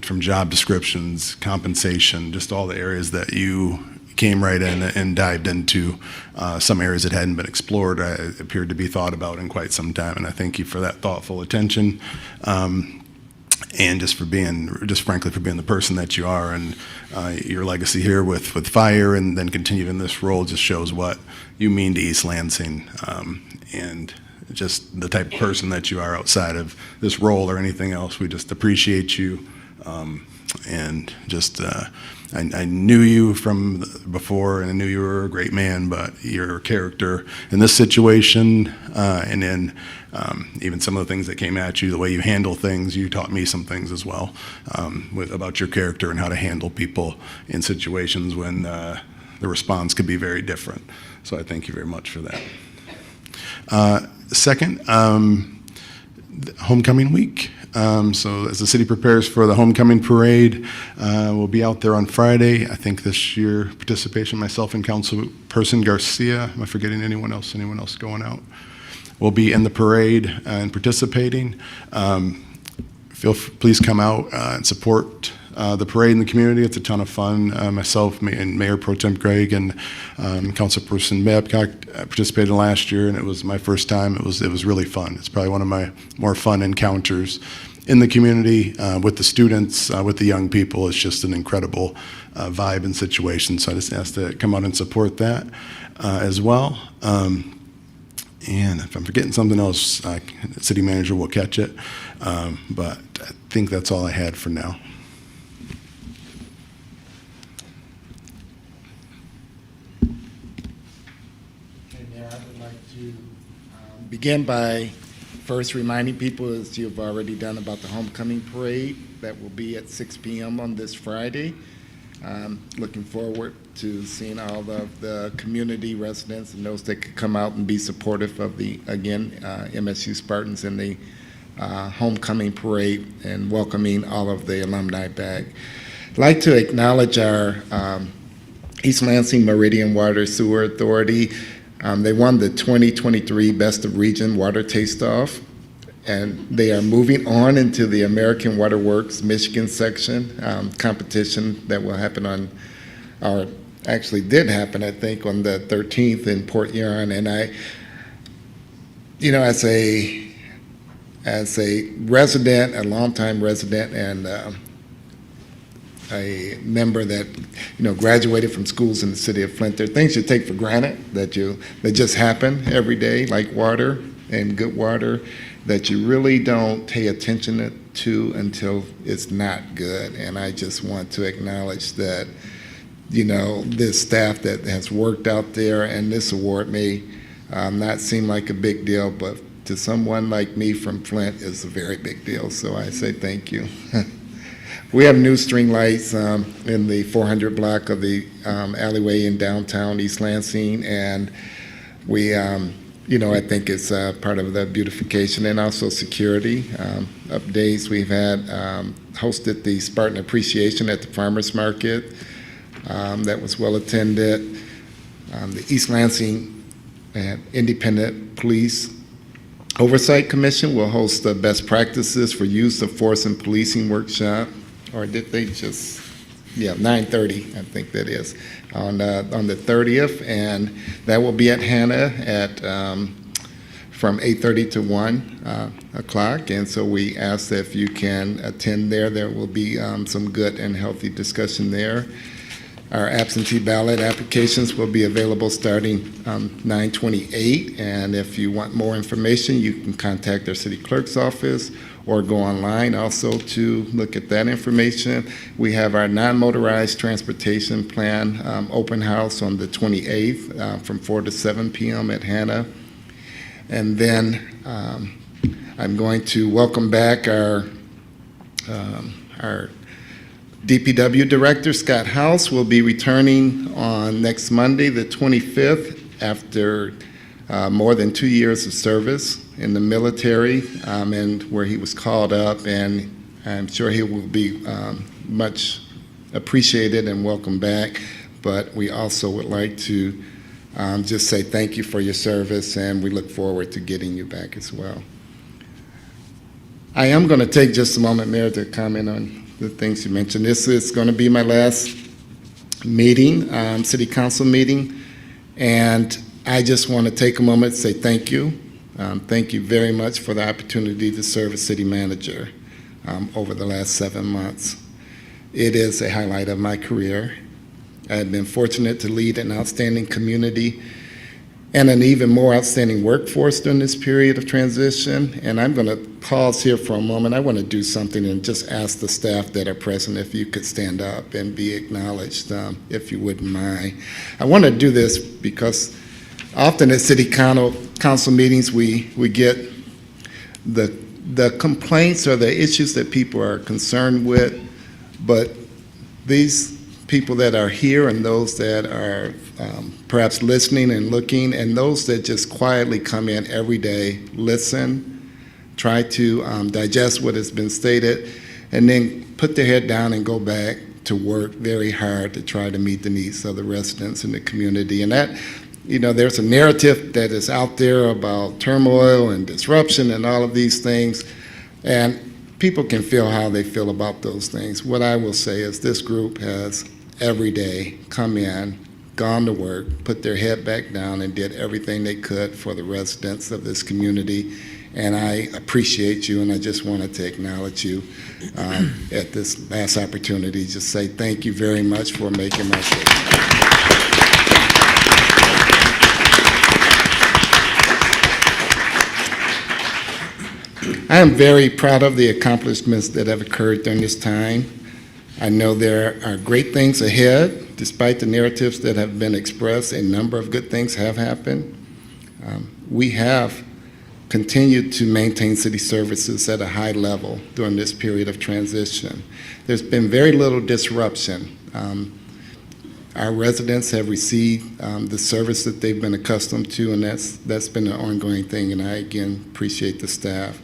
from job descriptions, compensation, just all the areas that you came right in and dived into. Some areas that hadn't been explored appeared to be thought about in quite some time, and I thank you for that thoughtful attention, and just frankly for being the person that you are, and your legacy here with fire, and then continued in this role just shows what you mean to East Lansing, and just the type of person that you are outside of this role or anything else. We just appreciate you, and just I knew you from before, and I knew you were a great man, but your character in this situation, and then even some of the things that came at you, the way you handle things, you taught me some things as well, about your character and how to handle people in situations when the response could be very different. So I thank you very much for that. Second, homecoming week. So as the city prepares for the homecoming parade, we'll be out there on Friday. I think this year participation, myself and Councilperson Garcia. Am I forgetting anyone else? Anyone else going out? We'll be in the parade and participating. Please come out and support the parade in the community. It's a ton of fun. Myself and Mayor Pro Tem Greg and Councilperson Babcock participated last year, and it was my first time. It was really fun. It's probably one of my more fun encounters in the community with the students, with the young people. It's just an incredible vibe and situation. So I just asked to come out and support that as well. And if I'm forgetting something else, the city manager will catch it. But I think that's all I had for now. I would like to begin by first reminding people, as you've already done, about the homecoming parade that will be at 6 p.m. on this Friday. Looking forward to seeing all of the community residents and those that could come out and be supportive of the, again, MSU Spartans in the homecoming parade, and welcoming all of the alumni back. I'd like to acknowledge our East Lansing Meridian Water Sewer Authority. They won the 2023 Best of Region Water Taste-Off, and they are moving on into the American Water Works Michigan section competition that will happen on, or actually did happen, I think, on the 13th in Port Huron. And I, you know, as a resident, a longtime resident, and a member that, you know, graduated from schools in the city of Flint, there are things you take for granted that just happen every day, like water and good water, that you really don't pay attention to until it's not good. And I just want to acknowledge that, you know, this staff that has worked out there, and this award may not seem like a big deal, but to someone like me from Flint, it's a very big deal. So I say thank you. We have new string lights in the 400 block of the alleyway in downtown East Lansing, and we, you know, I think it's part of the beautification, and also security updates. We've had hosted the Spartan Appreciation at the Farmers Market. That was well attended. The East Lansing Independent Police Oversight Commission will host the Best Practices for Use of Force and Policing workshop. Or did they just, yeah, 9:30, I think that is, on the 30th, and that will be at Hannah at from 8:30 to 1 o'clock. And so we ask that if you can attend there, there will be some good and healthy discussion there. Our absentee ballot applications will be available starting 9/28, and if you want more information, you can contact our city clerk's office or go online also to look at that information. We have our non-motorized transportation plan open house on the 28th from 4 to 7 p.m. at Hannah. And then I'm going to welcome back our DPW Director, Scott House, will be returning on next Monday, the 25th, after more than 2 years of service in the military, and where he was called up, and I'm sure he will be much appreciate it and welcome back, but we also would like to just say thank you for your service, and we look forward to getting you back as well. I am going to take just a moment, Mayor, to comment on the things you mentioned. This is going to be my last meeting, City Council meeting, and I just want to take a moment to say thank you. Thank you very much for the opportunity to serve as City Manager over the last 7 months. It is a highlight of my career. I've been fortunate to lead an outstanding community and an even more outstanding workforce during this period of transition. And I'm going to pause here for a moment. I want to do something and just ask the staff that are present if you could stand up and be acknowledged, if you wouldn't mind. I want to do this because often at City Council meetings we get the complaints or the issues that people are concerned with, but these people that are here and those that are perhaps listening and looking, and those that just quietly come in every day, listen, try to digest what has been stated, and then put their head down and go back to work very hard to try to meet the needs of the residents in the community. And that, you know, there's a narrative that is out there about turmoil and disruption and all of these things, and people can feel how they feel about those things. What I will say is this group has every day come in, gone to work, put their head back down, and did everything they could for the residents of this community. And I appreciate you, and I just wanted to acknowledge you at this last opportunity. Just say thank you very much for making my statement. I am very proud of the accomplishments that have occurred during this time. I know there are great things ahead. Despite the narratives that have been expressed, a number of good things have happened. We have continued to maintain city services at a high level during this period of transition. There's been very little disruption. Our residents have received the service that they've been accustomed to, and that's been an ongoing thing, and I again appreciate the staff.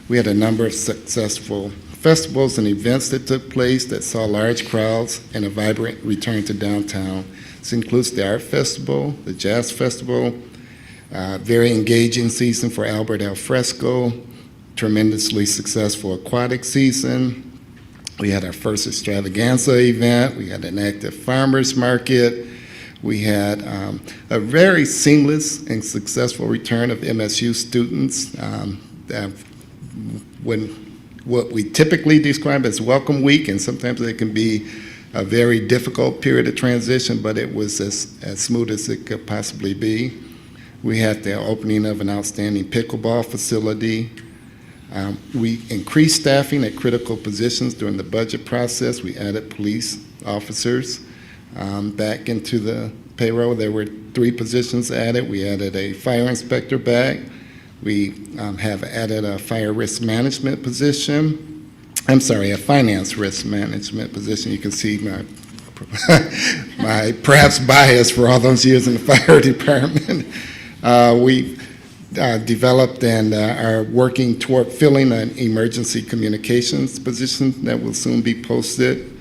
We had a number of successful festivals and events that took place that saw large crowds and a vibrant return to downtown. This includes the Art Festival, the Jazz Festival, very engaging season for Albert Al Fresco, tremendously successful aquatic season. We had our first extravaganza event. We had an active farmers market. We had a very seamless and successful return of MSU students. When what we typically describe as welcome week, and sometimes it can be a very difficult period of transition, but it was as smooth as it could possibly be. We had the opening of an outstanding pickleball facility. We increased staffing at critical positions during the budget process. We added police officers back into the payroll. There were 3 positions added. We added a fire inspector back. We have added a fire risk management position. I'm sorry, a finance risk management position. You can see my perhaps bias for all those years in the fire department. We developed and are working toward filling an emergency communications position that will soon be posted.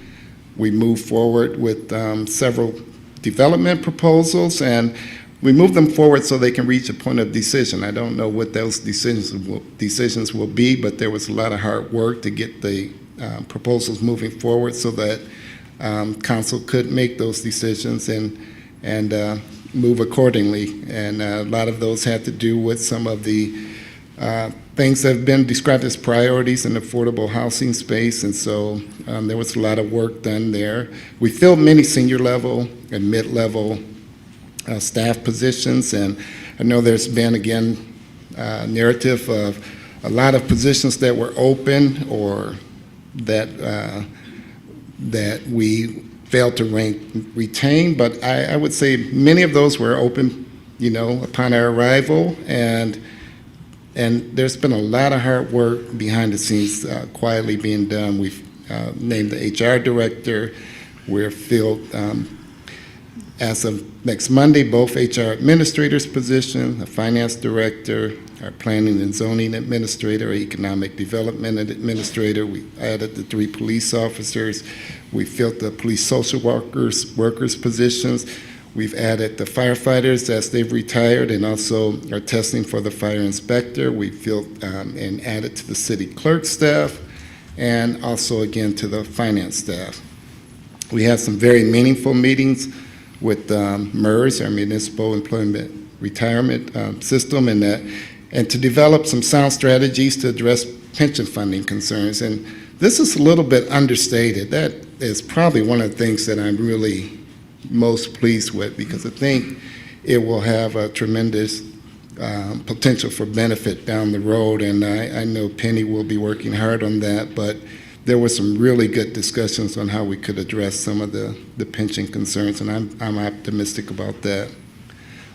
We move forward with several development proposals, and we move them forward so they can reach a point of decision. I don't know what those decisions will be, but there was a lot of hard work to get the proposals moving forward so that council could make those decisions and move accordingly. And a lot of those had to do with some of the things that have been described as priorities in affordable housing space, and so there was a lot of work done there. We filled many senior level and mid-level staff positions, and I know there's been, again, a narrative of a lot of positions that were open or that we failed to retain, but I would say many of those were open, you know, upon our arrival, and there's been a lot of hard work behind the scenes quietly being done. We've named the HR director. We're filled as of next Monday, both HR administrators position, a finance director, our planning and zoning administrator, our economic development administrator. We added the 3 police officers. We filled the police social workers positions. We've added the firefighters as they've retired, and also are testing for the fire inspector. We filled and added to the city clerk staff, and also again to the finance staff. We had some very meaningful meetings with MERS, our Municipal Employment Retirement System, and to develop some sound strategies to address pension funding concerns. And this is a little bit understated. That is probably one of the things that I'm really most pleased with, because I think it will have a tremendous potential for benefit down the road. And I know Penny will be working hard on that, but there were some really good discussions on how we could address some of the pension concerns, and I'm optimistic about that.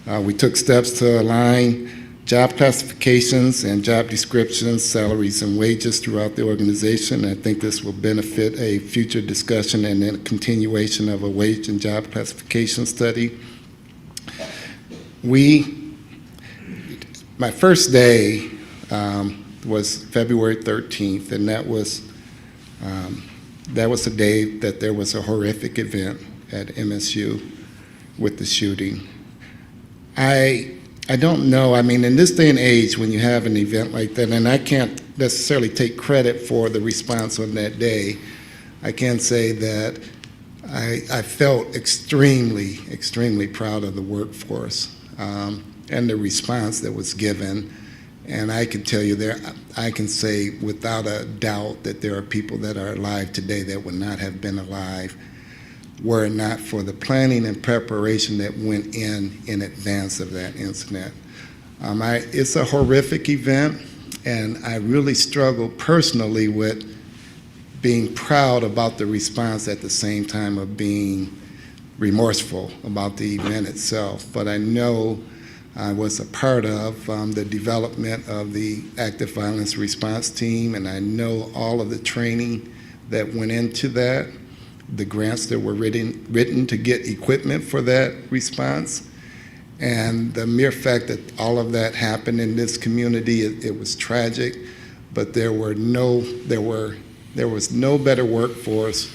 We took steps to align job classifications and job descriptions, salaries, and wages throughout the organization. I think this will benefit a future discussion and then a continuation of a wage and job classification study. My first day was February 13th, and that was the day that there was a horrific event at MSU with the shooting. I don't know, I mean, in this day and age, when you have an event like that, and I can't necessarily take credit for the response on that day, I can say that I felt extremely, extremely proud of the workforce and the response that was given. And I can tell you I can say without a doubt that there are people that are alive today that would not have been alive were it not for the planning and preparation that went in advance of that incident. It's a horrific event, and I really struggle personally with being proud about the response at the same time of being remorseful about the event itself. But I know I was a part of the development of the active violence response team, and I know all of the training that went into that, the grants that were written to get equipment for that response. And the mere fact that all of that happened in this community, it was tragic, but there was no better workforce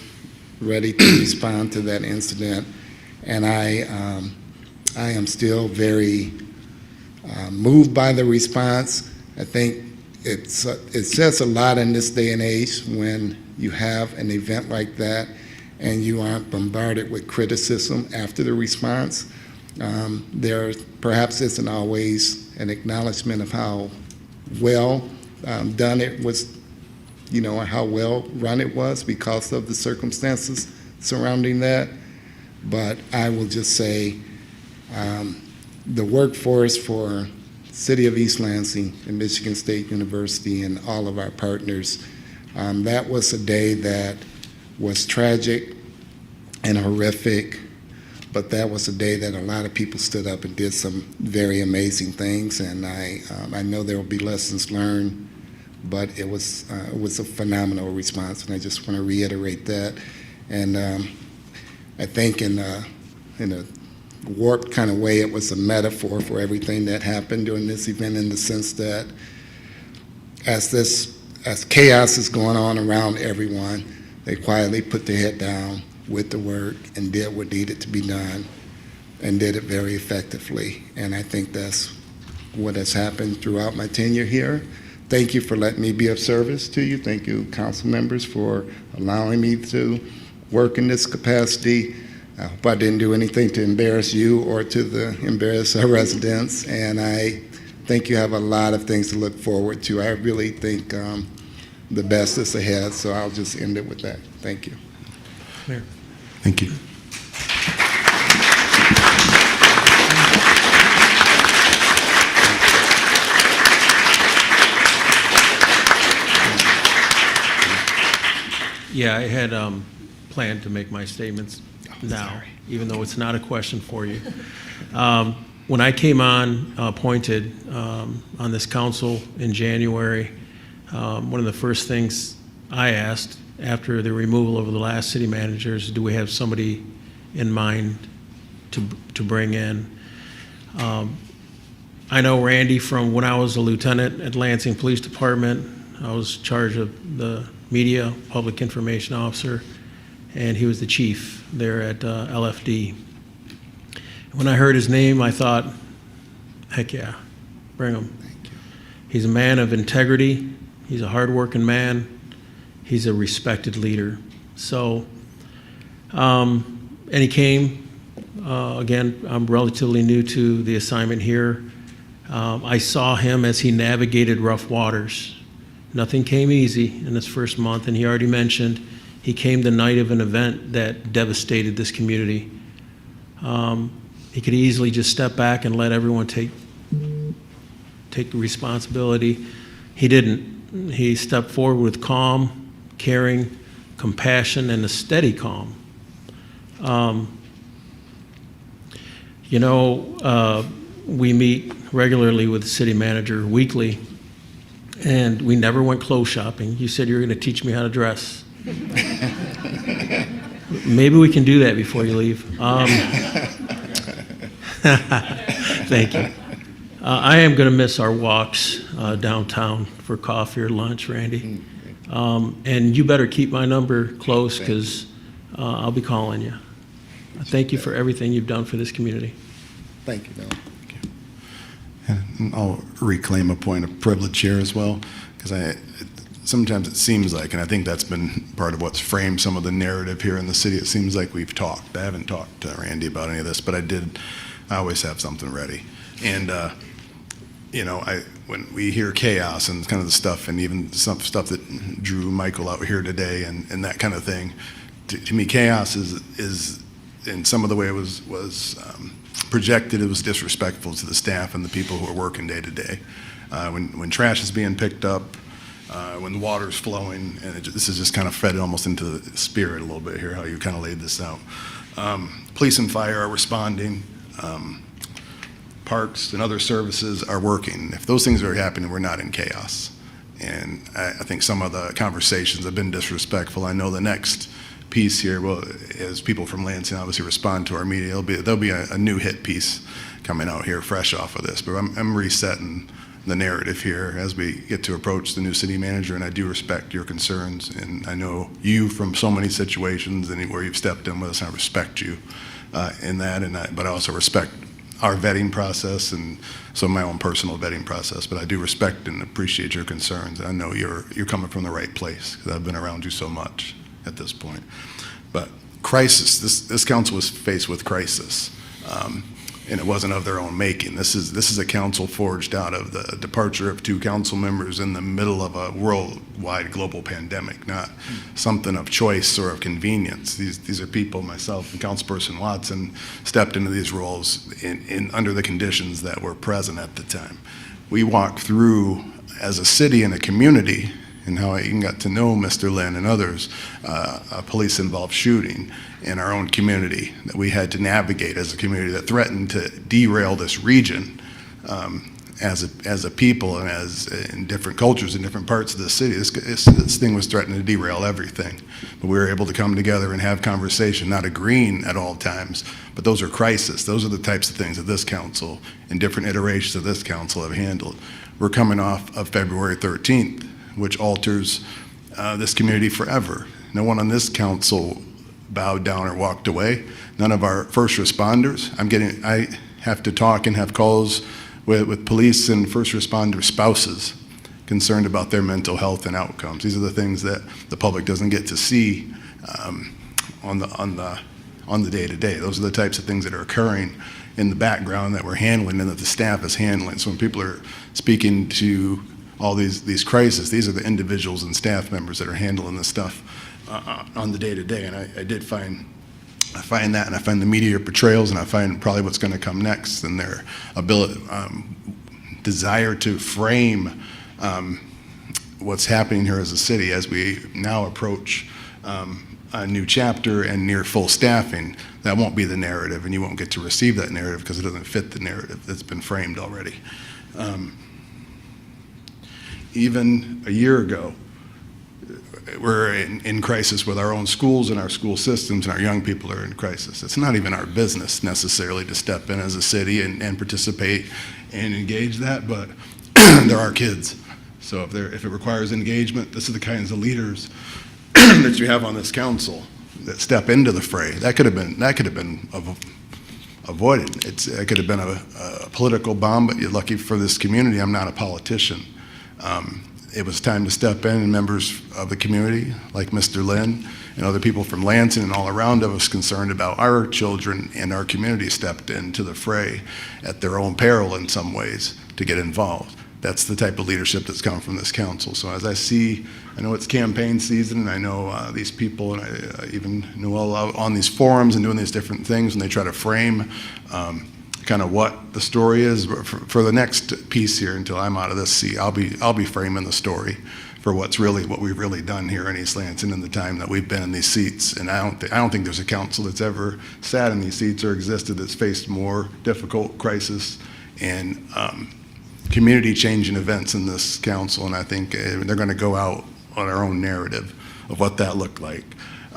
ready to respond to that incident. And I am still very moved by the response. I think it says a lot in this day and age when you have an event like that and you aren't bombarded with criticism after the response. There perhaps isn't always an acknowledgement of how well done it was, or how well run it was because of the circumstances surrounding that. But I will just say the workforce for City of East Lansing and Michigan State University and all of our partners, that was a day that was tragic and horrific, but that was a day that a lot of people stood up and did some very amazing things, and I know there will be lessons learned, but it was a phenomenal response, and I just want to reiterate that. And I think in a warped kind of way, it was a metaphor for everything that happened during this event, in the sense that as chaos is going on around everyone, they quietly put their head down with the work and did what needed to be done and did it very effectively. And I think that's what has happened throughout my tenure here. Thank you for letting me be of service to you. Thank you, council members, for allowing me to work in this capacity. I hope I didn't do anything to embarrass you or to embarrass our residents. And I think you have a lot of things to look forward to. I really think the best is ahead, so I'll just end it with that. Thank you. Mayor. Thank you. Yeah, I had planned to make my statements now, even though it's not a question for you. When I came appointed on this council in January, one of the first things I asked after the removal of the last city managers, do we have somebody in mind to bring in? I know Randy from when I was a lieutenant at Lansing Police Department. I was in charge of the media, public information officer, and he was the chief there at LFD. When I heard his name, I thought, heck yeah, bring him. He's a man of integrity. He's a hardworking man. He's a respected leader. So, and he came, again, I'm relatively new to the assignment here. I saw him as he navigated rough waters. Nothing came easy in his first month, and he already mentioned he came the night of an event that devastated this community. He could easily just step back and let everyone take the responsibility. He didn't. He stepped forward with calm, caring, compassion, and a steady calm. We meet regularly with the city manager weekly, and we never went clothes shopping. You said you were going to teach me how to dress. Maybe we can do that before you leave. Thank you. I am going to miss our walks downtown for coffee or lunch, Randy. And you better keep my number close, because I'll be calling you. Thank you for everything you've done for this community. Thank you, Bill. And I'll reclaim a point of privilege here as well, because sometimes it seems like, and I think that's been part of what's framed some of the narrative here in the city, it seems like we've talked. I haven't talked to Randy about any of this, but I always have something ready. And, when we hear chaos and kind of the stuff, and even some stuff that drew Michael out here today and that kind of thing, to me, chaos is in some of the way it was projected, it was disrespectful to the staff and the people who are working day to day. When trash is being picked up, when the water's flowing, and this is just kind of fed almost into the spirit a little bit here, how you kind of laid this out. Police and fire are responding. Parks and other services are working. If those things are happening, we're not in chaos. And I think some of the conversations have been disrespectful. I know the next piece here, well, as people from Lansing obviously respond to our media, there'll be a new hit piece coming out here fresh off of this. But I'm resetting the narrative here as we get to approach the new city manager, and I do respect your concerns, and I know you from so many situations and where you've stepped in with us, and I respect you in that, but I also respect our vetting process and so my own personal vetting process. But I do respect and appreciate your concerns. I know you're coming from the right place, because I've been around you so much at this point. But crisis, this council was faced with crisis, and it wasn't of their own making. This is a council forged out of the departure of 2 council members in the middle of a worldwide global pandemic, not something of choice or of convenience. These are people, myself and Councilperson Watson, stepped into these roles under the conditions that were present at the time. We walked through, as a city and a community, and how I even got to know Mr. Lynn and others, a police-involved shooting in our own community that we had to navigate as a community that threatened to derail this region as a people and as in different cultures in different parts of the city. This thing was threatening to derail everything. But we were able to come together and have conversation, not agreeing at all times, but those are crises. Those are the types of things that this council and different iterations of this council have handled. We're coming off of February 13th, which alters this community forever. No one on this council bowed down or walked away. None of our first responders. I have to talk and have calls with police and first responder spouses concerned about their mental health and outcomes. These are the things that the public doesn't get to see on the day-to-day. Those are the types of things that are occurring in the background that we're handling and that the staff is handling. So when people are speaking to all these crises, these are the individuals and staff members that are handling this stuff on the day-to-day. And I find that, and I find the media portrayals, and I find probably what's going to come next, and their ability, desire to frame what's happening here as a city as we now approach a new chapter and near full staffing. That won't be the narrative, and you won't get to receive that narrative because it doesn't fit the narrative that's been framed already. Even a year ago, we're in crisis with our own schools and our school systems, and our young people are in crisis. It's not even our business necessarily to step in as a city and participate and engage that, but they're our kids. So if it requires engagement, this is the kinds of leaders that you have on this council that step into the fray. That could have been avoided. It could have been a political bomb, but you're lucky for this community. I'm not a politician. It was time to step in, and members of the community, like Mr. Lynn and other people from Lansing and all around of us concerned about our children and our community, stepped into the fray at their own peril in some ways to get involved. That's the type of leadership that's come from this council. So as I know it's campaign season, and I know these people, and I even Noel on these forums and doing these different things, and they try to frame kind of what the story is. But for the next piece here, until I'm out of this seat, I'll be framing the story for what we've really done here in East Lansing in the time that we've been in these seats. And I don't think there's a council that's ever sat in these seats or existed that's faced more difficult crisis and community changing events in this council. And I think they're going to go out on our own narrative of what that looked like.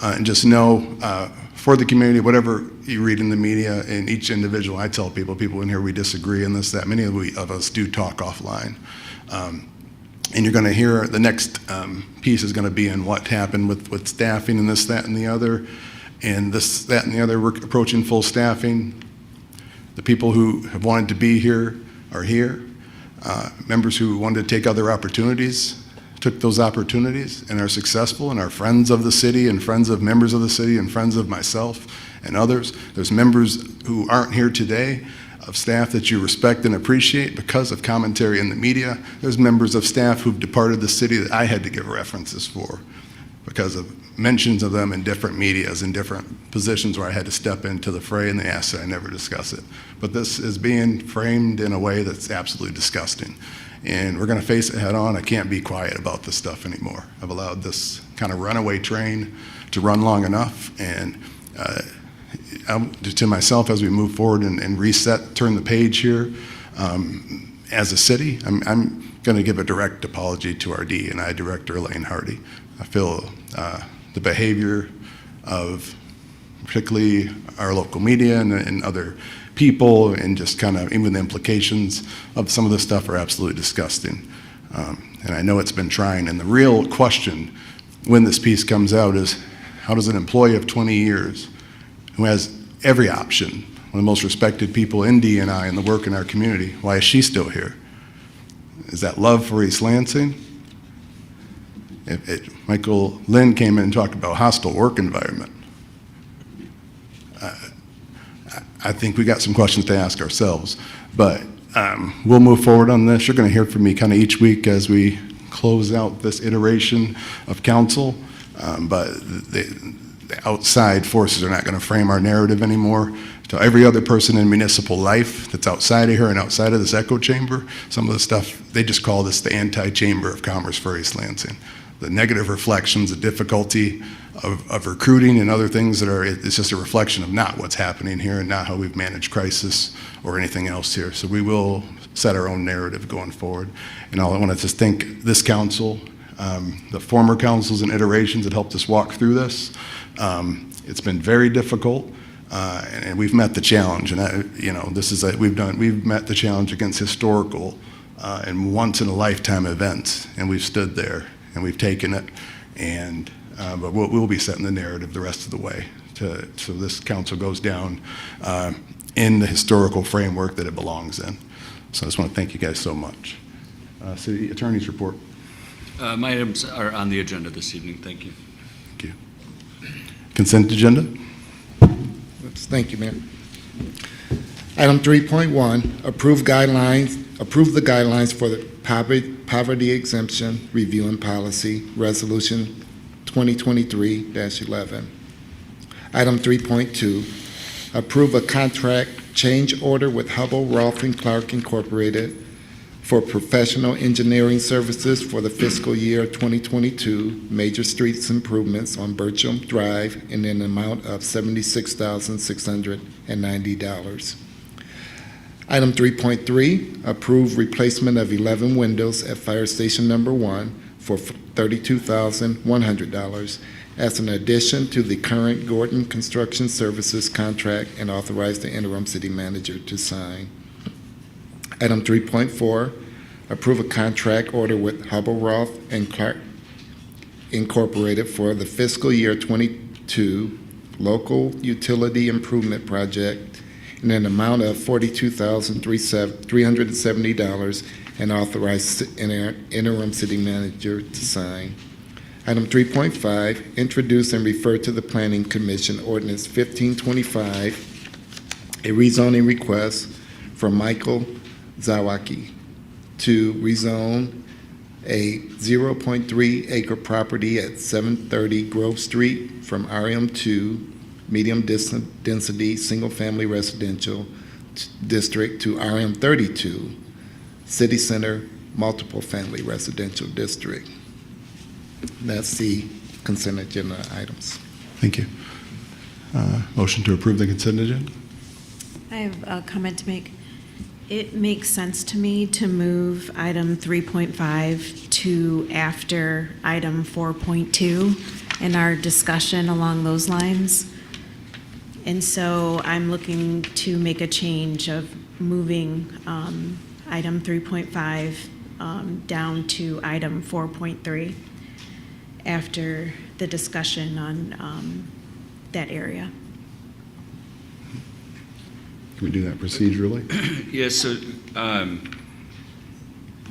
And just know, for the community, whatever you read in the media, and each individual, I tell people in here, we disagree in this, that many of us do talk offline. And you're going to hear the next piece is going to be in what happened with staffing and this, that, and the other. And this, that, and the other, we're approaching full staffing. The people who have wanted to be here are here. Members who wanted to take other opportunities took those opportunities and are successful, and are friends of the city and friends of members of the city and friends of myself and others. There's members who aren't here today, of staff that you respect and appreciate because of commentary in the media. There's members of staff who've departed the city that I had to give references for because of mentions of them in different medias in different positions where I had to step into the fray, and they asked that I never discuss it. But this is being framed in a way that's absolutely disgusting. And we're going to face it head on. I can't be quiet about this stuff anymore. I've allowed this kind of runaway train to run long enough. And to myself, as we move forward and reset, turn the page here, as a city, I'm going to give a direct apology to our D&I Director, Elaine Hardy. I feel the behavior of particularly our local media and other people, and just kind of even the implications of some of this stuff are absolutely disgusting. And I know it's been trying, and the real question when this piece comes out is, how does an employee of 20 years who has every option, one of the most respected people in D&I and the work in our community, why is she still here? Is that love for East Lansing? Michael Lynn came in and talked about hostile work environment. I think we got some questions to ask ourselves, but we'll move forward on this. You're going to hear from me kind of each week as we close out this iteration of council, but the outside forces are not going to frame our narrative anymore. To every other person in municipal life that's outside of here and outside of this echo chamber, some of the stuff, they just call this the anti-chamber of commerce for East Lansing. The negative reflections, the difficulty of recruiting and other things that are, it's just a reflection of not what's happening here and not how we've managed crisis or anything else here. So we will set our own narrative going forward. And I want to just thank this council, the former councils and iterations that helped us walk through this. It's been very difficult, and we've met the challenge. And this is we've met the challenge against historical and once in a lifetime events, and we've stood there and we've taken it. And but we'll be setting the narrative the rest of the way so this council goes down in the historical framework that it belongs in. So I just want to thank you guys so much. City Attorney's report. My items are on the agenda this evening. Thank you. Thank you. Consent agenda. Thank you, Mayor. Item 3.1, approve the guidelines for the poverty exemption review and policy, resolution 2023-11. Item 3.2, approve a contract change order with Hubbell, Roth, and Clark Incorporated for professional engineering services for the fiscal year 2022 major streets improvements on Burcham Drive in an amount of $76,690. Item 3.3, approve replacement of 11 windows at Fire Station Number 1 for $32,100 as an addition to the current Gordon Construction Services contract and authorize the interim city manager to sign. Item 3.4, approve a contract order with Hubbell, Roth, and Clark Incorporated for the fiscal year 22 local utility improvement project in an amount of $42,370 and authorize interim city manager to sign. Item 3.5, introduce and refer to the Planning Commission Ordinance 1525, a rezoning request from Michael Zawacki to rezone a 0.3 acre property at 730 Grove Street from RM2 medium density single family residential district to RM32 City Center multiple family residential district. That's the consent agenda items. Thank you. Motion to approve the consent agenda? I have a comment to make. It makes sense to me to move item 3.5 to after item 4.2 in our discussion along those lines. And so I'm looking to make a change of moving item 3.5 down to item 4.3 after the discussion on that area. Can we do that procedurally? Yes, so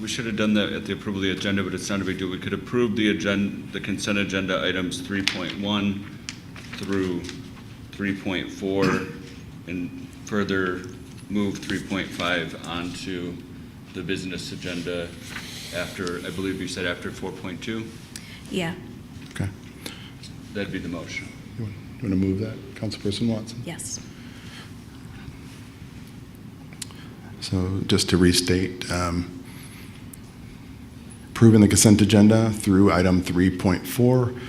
we should have done that at the approval of the agenda, but it's not a big deal. We could approve the consent agenda items 3.1 through 3.4 and further move 3.5 onto the business agenda after, I believe you said after 4.2? Yeah. Okay. That'd be the motion. You want to move that, Councilperson Watson? Yes. So just to restate, approving the consent agenda through item 3.4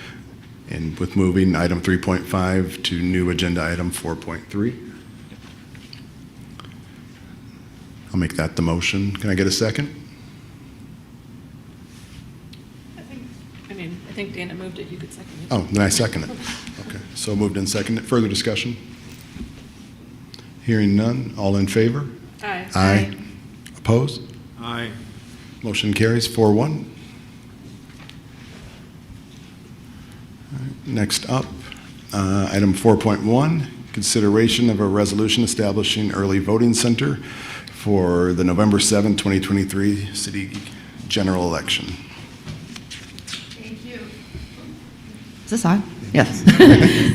and with moving item 3.5 to new agenda item 4.3. I'll make that the motion. Can I get a second? I think Dana moved it, you could second it. Oh, then I second it. Okay, so moved and seconded. Further discussion? Hearing none, all in favor? Aye. Aye. Opposed? Aye. Motion carries 4-1. All right, next up, item 4.1, consideration of a resolution establishing early voting center for the November 7, 2023 city general election. Thank you. Is this on? Yes.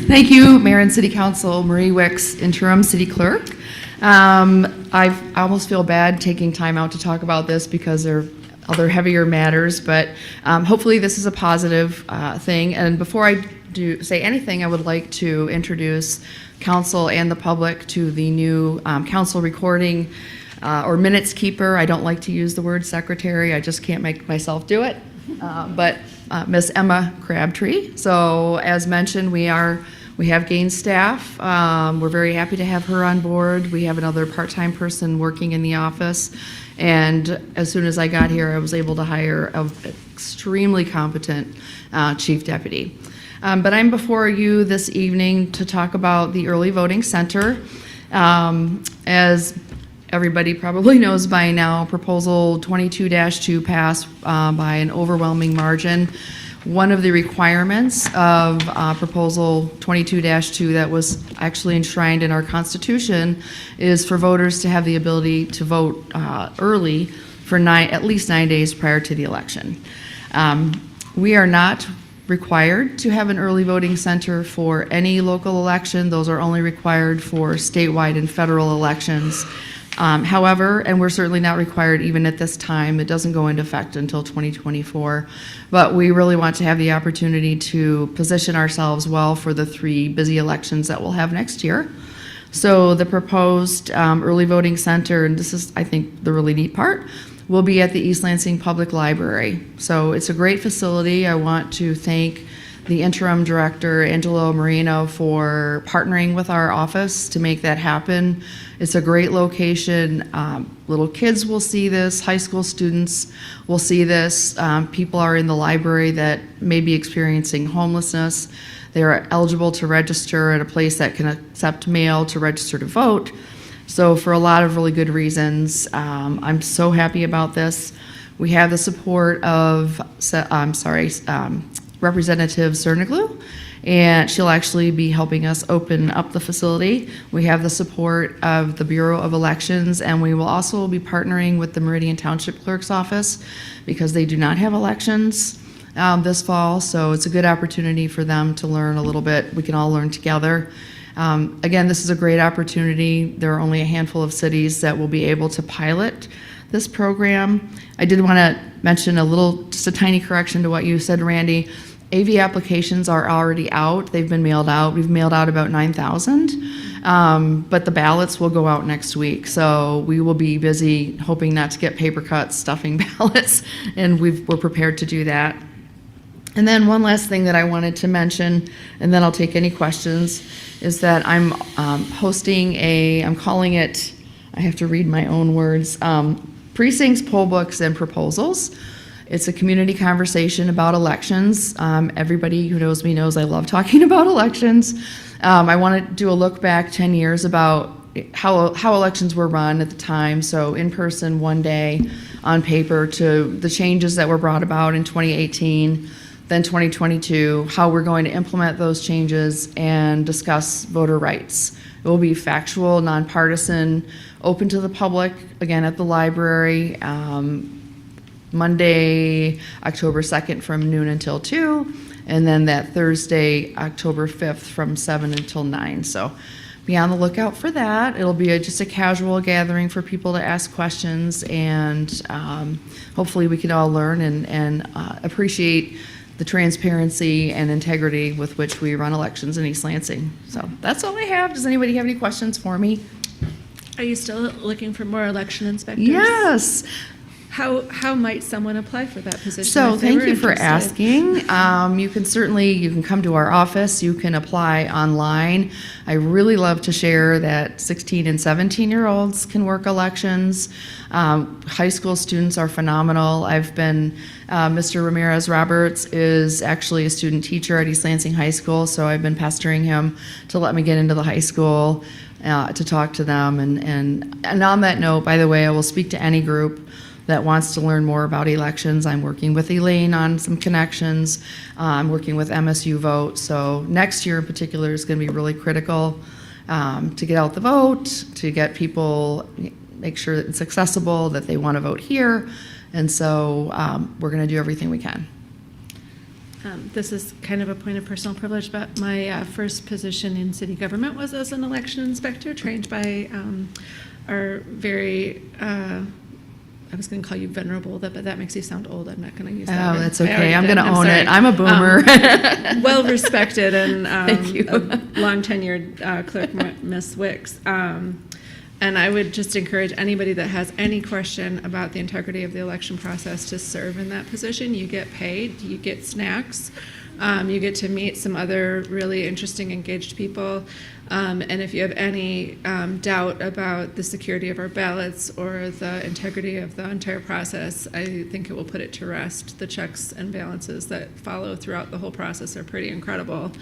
Thank you, Mayor and City Council. Marie Wicks, Interim City Clerk. I almost feel bad taking time out to talk about this because there are other heavier matters, but hopefully this is a positive thing. And before I say anything, I would like to introduce council and the public to the new council recording or minutes keeper. I don't like to use the word secretary. I just can't make myself do it. But Miss Emma Crabtree. So as mentioned, we have gained staff. We're very happy to have her on board. We have another part-time person working in the office. And as soon as I got here, I was able to hire an extremely competent chief deputy. But I'm before you this evening to talk about the early voting center. As everybody probably knows by now, Proposal 22-2 passed by an overwhelming margin. One of the requirements of Proposal 22-2 that was actually enshrined in our Constitution is for voters to have the ability to vote early for at least 9 days prior to the election. We are not required to have an early voting center for any local election. Those are only required for statewide and federal elections. However, and we're certainly not required even at this time, it doesn't go into effect until 2024, but we really want to have the opportunity to position ourselves well for the 3 busy elections that we'll have next year. So the proposed early voting center, and this is, I think, the really neat part, will be at the East Lansing Public Library. So it's a great facility. I want to thank the interim director, Angelo Marino, for partnering with our office to make that happen. It's a great location. Little kids will see this, high school students will see this. People are in the library that may be experiencing homelessness. They are eligible to register at a place that can accept mail to register to vote. So for a lot of really good reasons, I'm so happy about this. We have the support of, Representative Cerniglu, and she'll actually be helping us open up the facility. We have the support of the Bureau of Elections, and we will also be partnering with the Meridian Township Clerk's Office because they do not have elections this fall, so it's a good opportunity for them to learn a little bit. We can all learn together. Again, this is a great opportunity. There are only a handful of cities that will be able to pilot this program. I did want to mention just a tiny correction to what you said, Randy. AV applications are already out. They've been mailed out. We've mailed out about 9,000, but the ballots will go out next week. So we will be busy hoping not to get paper cuts, stuffing ballots, and we're prepared to do that. And then one last thing that I wanted to mention, and then I'll take any questions, is that I'm hosting I'm calling it, I have to read my own words, Precincts, Poll Books, and Proposals. It's a community conversation about elections. Everybody who knows me knows I love talking about elections. I want to do a look back 10 years about how elections were run at the time, so in person one day, on paper, to the changes that were brought about in 2018, then 2022, how we're going to implement those changes and discuss voter rights. It will be factual, nonpartisan, open to the public, again at the library, Monday, October 2nd from noon until 2, and then that Thursday, October 5th from 7 until 9. So be on the lookout for that. It'll be just a casual gathering for people to ask questions, and hopefully we can all learn and appreciate the transparency and integrity with which we run elections in East Lansing. So that's all I have. Does anybody have any questions for me? Are you still looking for more election inspectors? Yes. How might someone apply for that position? So if they thank were you for interested? asking. You can come to our office. You can apply online. I really love to share that 16 and 17-year-olds can work elections. High school students are phenomenal. Mr. Ramirez Roberts is actually a student teacher at East Lansing High School, so I've been pestering him to let me get into the high school to talk to them. And on that note, by the way, I will speak to any group that wants to learn more about elections. I'm working with Elaine on some connections. I'm working with MSU Vote. So next year in particular is going to be really critical to get out the vote, to get people, make sure that it's accessible, that they want to vote here. And so we're going to do everything we can. This is kind of a point of personal privilege, but my first position in city government was as an election inspector, trained by our very I was going to call you venerable, but that makes you sound old. I'm not going to use that. Oh, word. that's okay. I'm did. going to own sorry. it. I'm a boomer. Well-respected and Thank you. a long-tenured clerk, Miss Wicks. And I would just encourage anybody that has any question about the integrity of the election process to serve in that position. You get paid, you get snacks, you get to meet some other really interesting, engaged people. And if you have any doubt about the security of our ballots or the integrity of the entire process, I think it will put it to rest. The checks and balances that follow throughout the whole process are pretty incredible.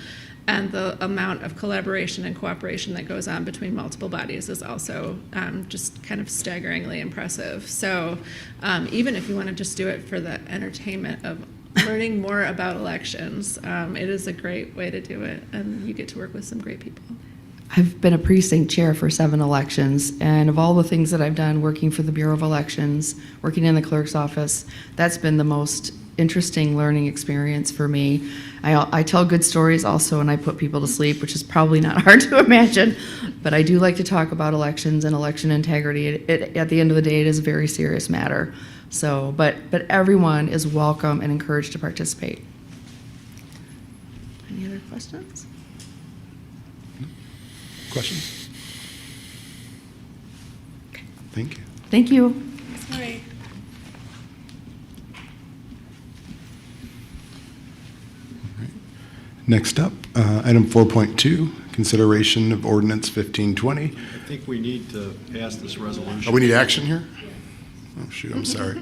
And the amount of collaboration and cooperation that goes on between multiple bodies is also just kind of staggeringly impressive. So even if you want to just do it for the entertainment of learning more about elections, it is a great way to do it, and you get to work with some great people. I've been a precinct chair for 7 elections, and of all the things that I've done working for the Bureau of Elections, working in the clerk's office, that's been the most interesting learning experience for me. I tell good stories also, and I put people to sleep, which is probably not hard to imagine, but I do like to talk about elections and election integrity. At the end of the day, it is a very serious matter. So, but everyone is welcome and encouraged to participate. Any other questions? Questions? Thank you. Thank you. Sorry. Next up, item 4.2, consideration of ordinance 1520. I think we need to pass this resolution. Oh, we need action here? Oh, shoot, I'm sorry.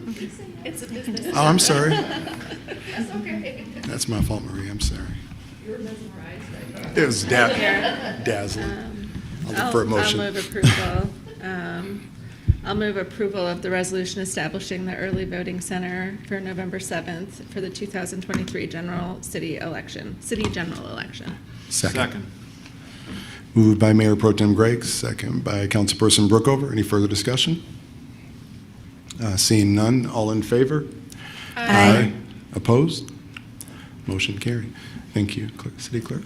It's a business. Oh, I'm sorry. That's okay. That's my fault, Marie, I'm sorry. You were mesmerized. It was dazzling. I'll look for a motion. I'll move approval. I'll move approval of the resolution establishing the early voting center for November 7th for the 2023 city general election. Second. Moved by Mayor Pro Tem Gregg, second by Councilperson Brookover. Any further discussion? Seeing none, all in favor? Aye. Opposed? Motion carried. Thank you, City Clerk.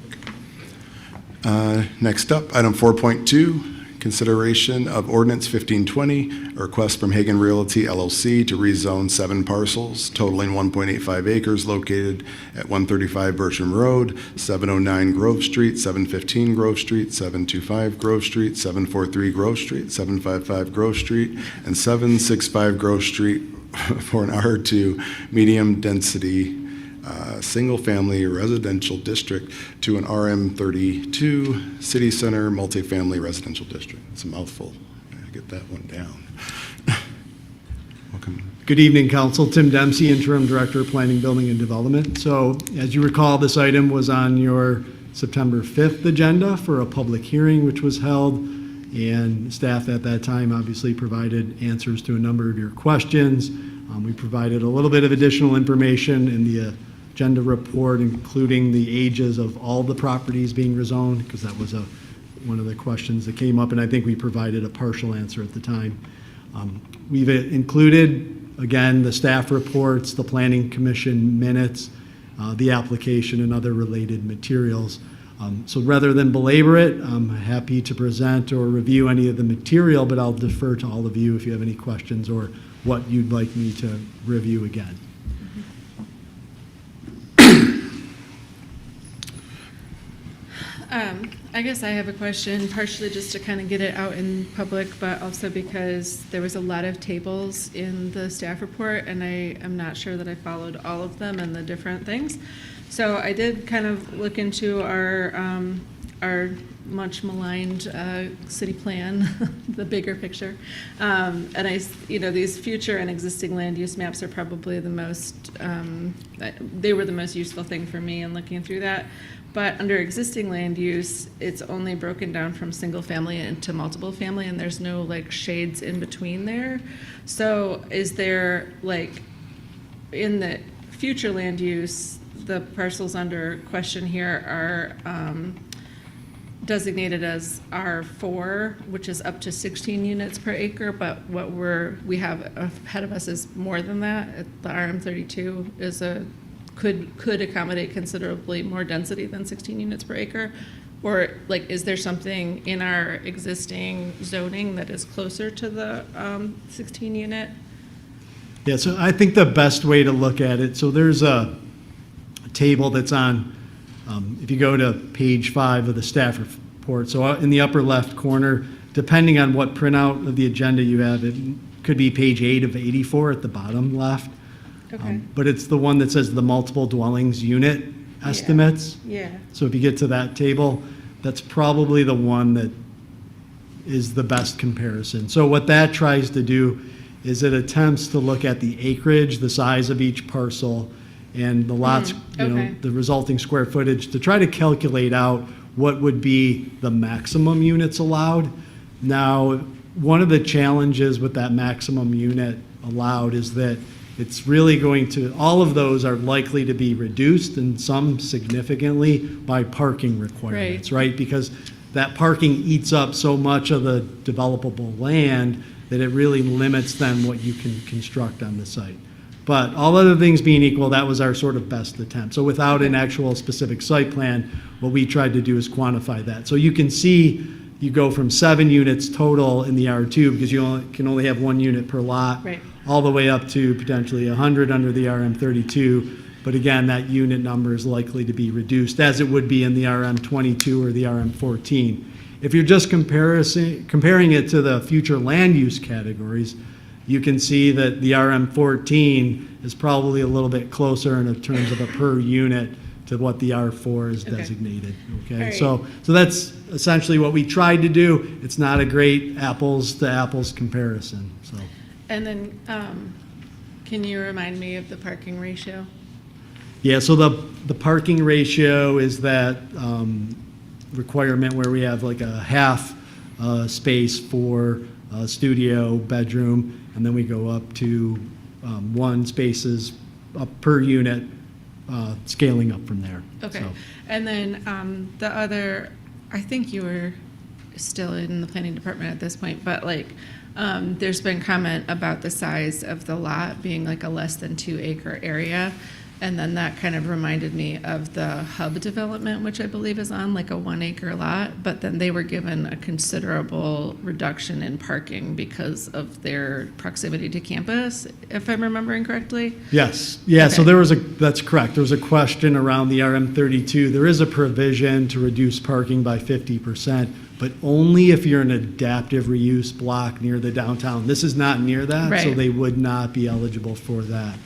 Next up, item 4.2, consideration of ordinance 1520, a request from Hagen Realty LLC to rezone 7 parcels totaling 1.85 acres located at 135 Burcham Road, 709 Grove Street, 715 Grove Street, 725 Grove Street, 743 Grove Street, 755 Grove Street, and 765 Grove Street for an R2 medium density single-family residential district to an RM32 city center multifamily residential district. It's a mouthful. Gotta get that one down. Welcome. Good evening, Council. Tim Dempsey, Interim Director of Planning, Building, and Development. So, as you recall, this item was on your September 5th agenda for a public hearing, which was held, and staff at that time obviously provided answers to a number of your questions. We provided a little bit of additional information in the agenda report, including the ages of all the properties being rezoned, because that was one of the questions that came up, and I think we provided a partial answer at the time. We've included, again, the staff reports, the Planning Commission minutes, the application, and other related materials. So rather than belabor it, I'm happy to present or review any of the material, but I'll defer to all of you if you have any questions or what you'd like me to review again. I guess I have a question, partially just to kind of get it out in public, but also because there was a lot of tables in the staff report, and I am not sure that I followed all of them and the different things. So I did kind of look into our much maligned city plan, the bigger picture. And these future and existing land use maps are probably the most, they were the most useful thing for me in looking through that. But under existing land use, it's only broken down from single family into multiple family, and there's no like shades in between there. So is there like, in the future land use, the parcels under question here are designated as R4, which is up to 16 units per acre, but what we have ahead of us is more than that. The RM32 is could accommodate considerably more density than 16 units per acre? Or like, is there something in our existing zoning that is closer to the 16 unit? Yeah, so I think the best way to look at it, so there's a table that's on, if you go to page 5 of the staff report, so in the upper left corner, depending on what printout of the agenda you have, it could be page 8 of 84 at the bottom left. Okay. But it's the one that says the multiple dwellings unit estimates. Yeah. So if you get to that table, that's probably the one that is the best comparison. So what that tries to do is it attempts to look at the acreage, the size of each parcel, and the lots, the resulting square footage to try to calculate out what would be the maximum units allowed. Now, one of the challenges with that maximum unit allowed is that it's really going to, all of those are likely to be reduced, and some significantly, by parking requirements, right? Because that parking eats up so much of the developable land that it really limits then what you can construct on the site. But all other things being equal, that was our sort of best attempt. So without an actual specific site plan, what we tried to do is quantify that. So you can see you go from 7 units total in the R2, because you can only have 1 unit per lot, all the way up to potentially 100 under the RM32. But again, that unit number is likely to be reduced, as it would be in the RM22 or the RM14. If you're just comparing it to the future land use categories, you can see that the RM14 is probably a little bit closer in terms of a per unit to what the R4 is Okay. designated, okay? All right. So that's essentially what we tried to do. It's not a great apples to apples comparison, so. And then, can you remind me of the parking ratio? Yeah, so the parking ratio is that requirement where we have like a half space for a studio, bedroom, and then we go up to one spaces up per unit, scaling up from there. Okay. So, And then the other, I think you were still in the planning department at this point, but like, there's been comment about the size of the lot being like a less than 2 acre area. And then that kind of reminded me of the Hub development, which I believe is on like a 1 acre lot, but then they were given a considerable reduction in parking because of their proximity to campus, if I'm remembering correctly. Yes, yeah, so Okay. that's correct. There was a question around the RM32. There is a provision to reduce parking by 50%, but only if you're an adaptive reuse block near the downtown. This is not near that, so Right. they would not be eligible for that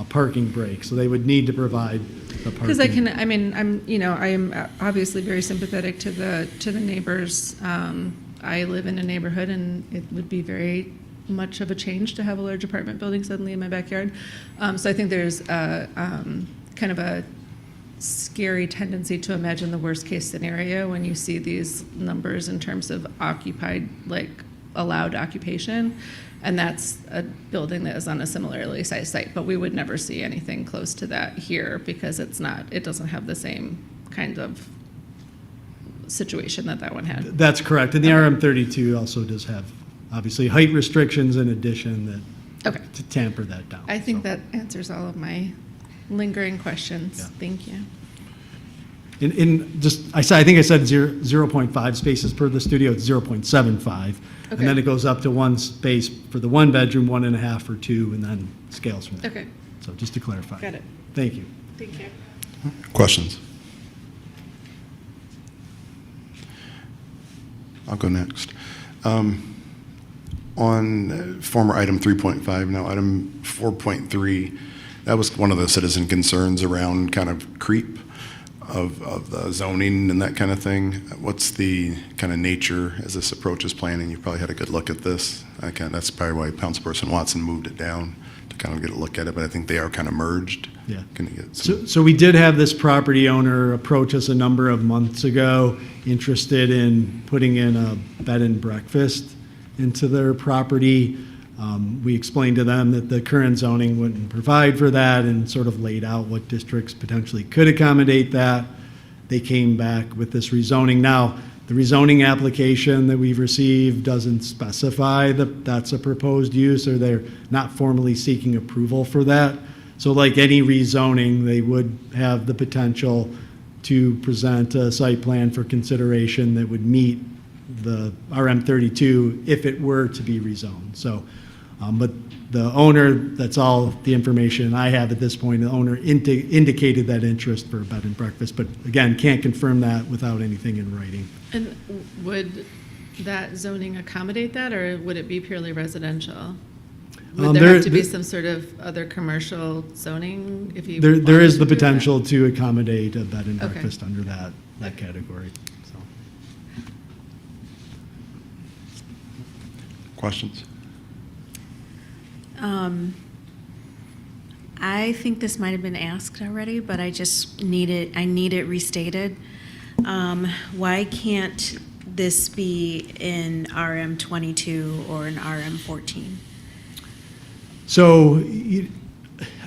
parking break. So they would need to provide the parking. Because I am obviously very sympathetic to the neighbors. I live in a neighborhood, and it would be very much of a change to have a large apartment building suddenly in my backyard. So I think there's kind of a scary tendency to imagine the worst case scenario when you see these numbers in terms of occupied, like allowed occupation. And that's a building that is on a similarly sized site, but we would never see anything close to that here because it doesn't have the same kind of situation that one had. That's correct. And the RM32 also does have, obviously, height restrictions in addition that to tamper that down. I think that answers all of my lingering questions. Yeah. Thank you. I think I said 0.5 spaces per the studio. It's 0.75. Okay. And then it goes up to one space for the one bedroom, 1.5 for two, and then scales from there. Okay. So just to clarify. Got it. Thank you. Thank you. Questions? I'll go next. On former item 3.5, now item 4.3, that was one of the citizen concerns around kind of creep of the zoning and that kind of thing. What's the kind of nature as this approaches planning? You probably had a good look at this. That's probably why Councilperson Watson moved it down to kind of get a look at it, but I think they are kind of merged. Yeah. Can you get some? So we did have this property owner approach us a number of months ago, interested in putting in a bed and breakfast into their property. We explained to them that the current zoning wouldn't provide for that and sort of laid out what districts potentially could accommodate that. They came back with this rezoning. Now, the rezoning application that we've received doesn't specify that that's a proposed use, or they're not formally seeking approval for that. So like any rezoning, they would have the potential to present a site plan for consideration that would meet the RM32 if it were to be rezoned. So, but the owner, that's all the information I have at this point. The owner indicated that interest for a bed and breakfast, but again, can't confirm that without anything in writing. And would that zoning accommodate that, or would it be purely residential? Would there have to be some sort of other commercial zoning if you? There is wanted to the do that? potential to accommodate a bed and Okay. breakfast under that category. So. Questions? I think this might have been asked already, but I just need it restated. Why can't this be in RM22 or in RM14? So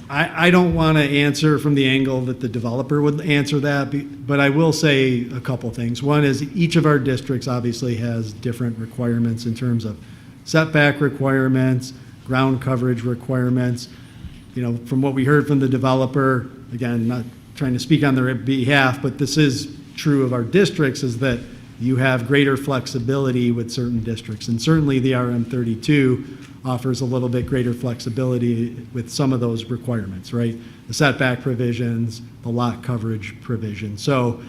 I don't want to answer from the angle that the developer would answer that, but I will say a couple things. One is each of our districts obviously has different requirements in terms of setback requirements, ground coverage requirements. You know, from what we heard from the developer, again, not trying to speak on their behalf, but this is true of our districts, is that you have greater flexibility with certain districts. And certainly the RM32 offers a little bit greater flexibility with some of those requirements, right? The setback provisions, the lot coverage provision. So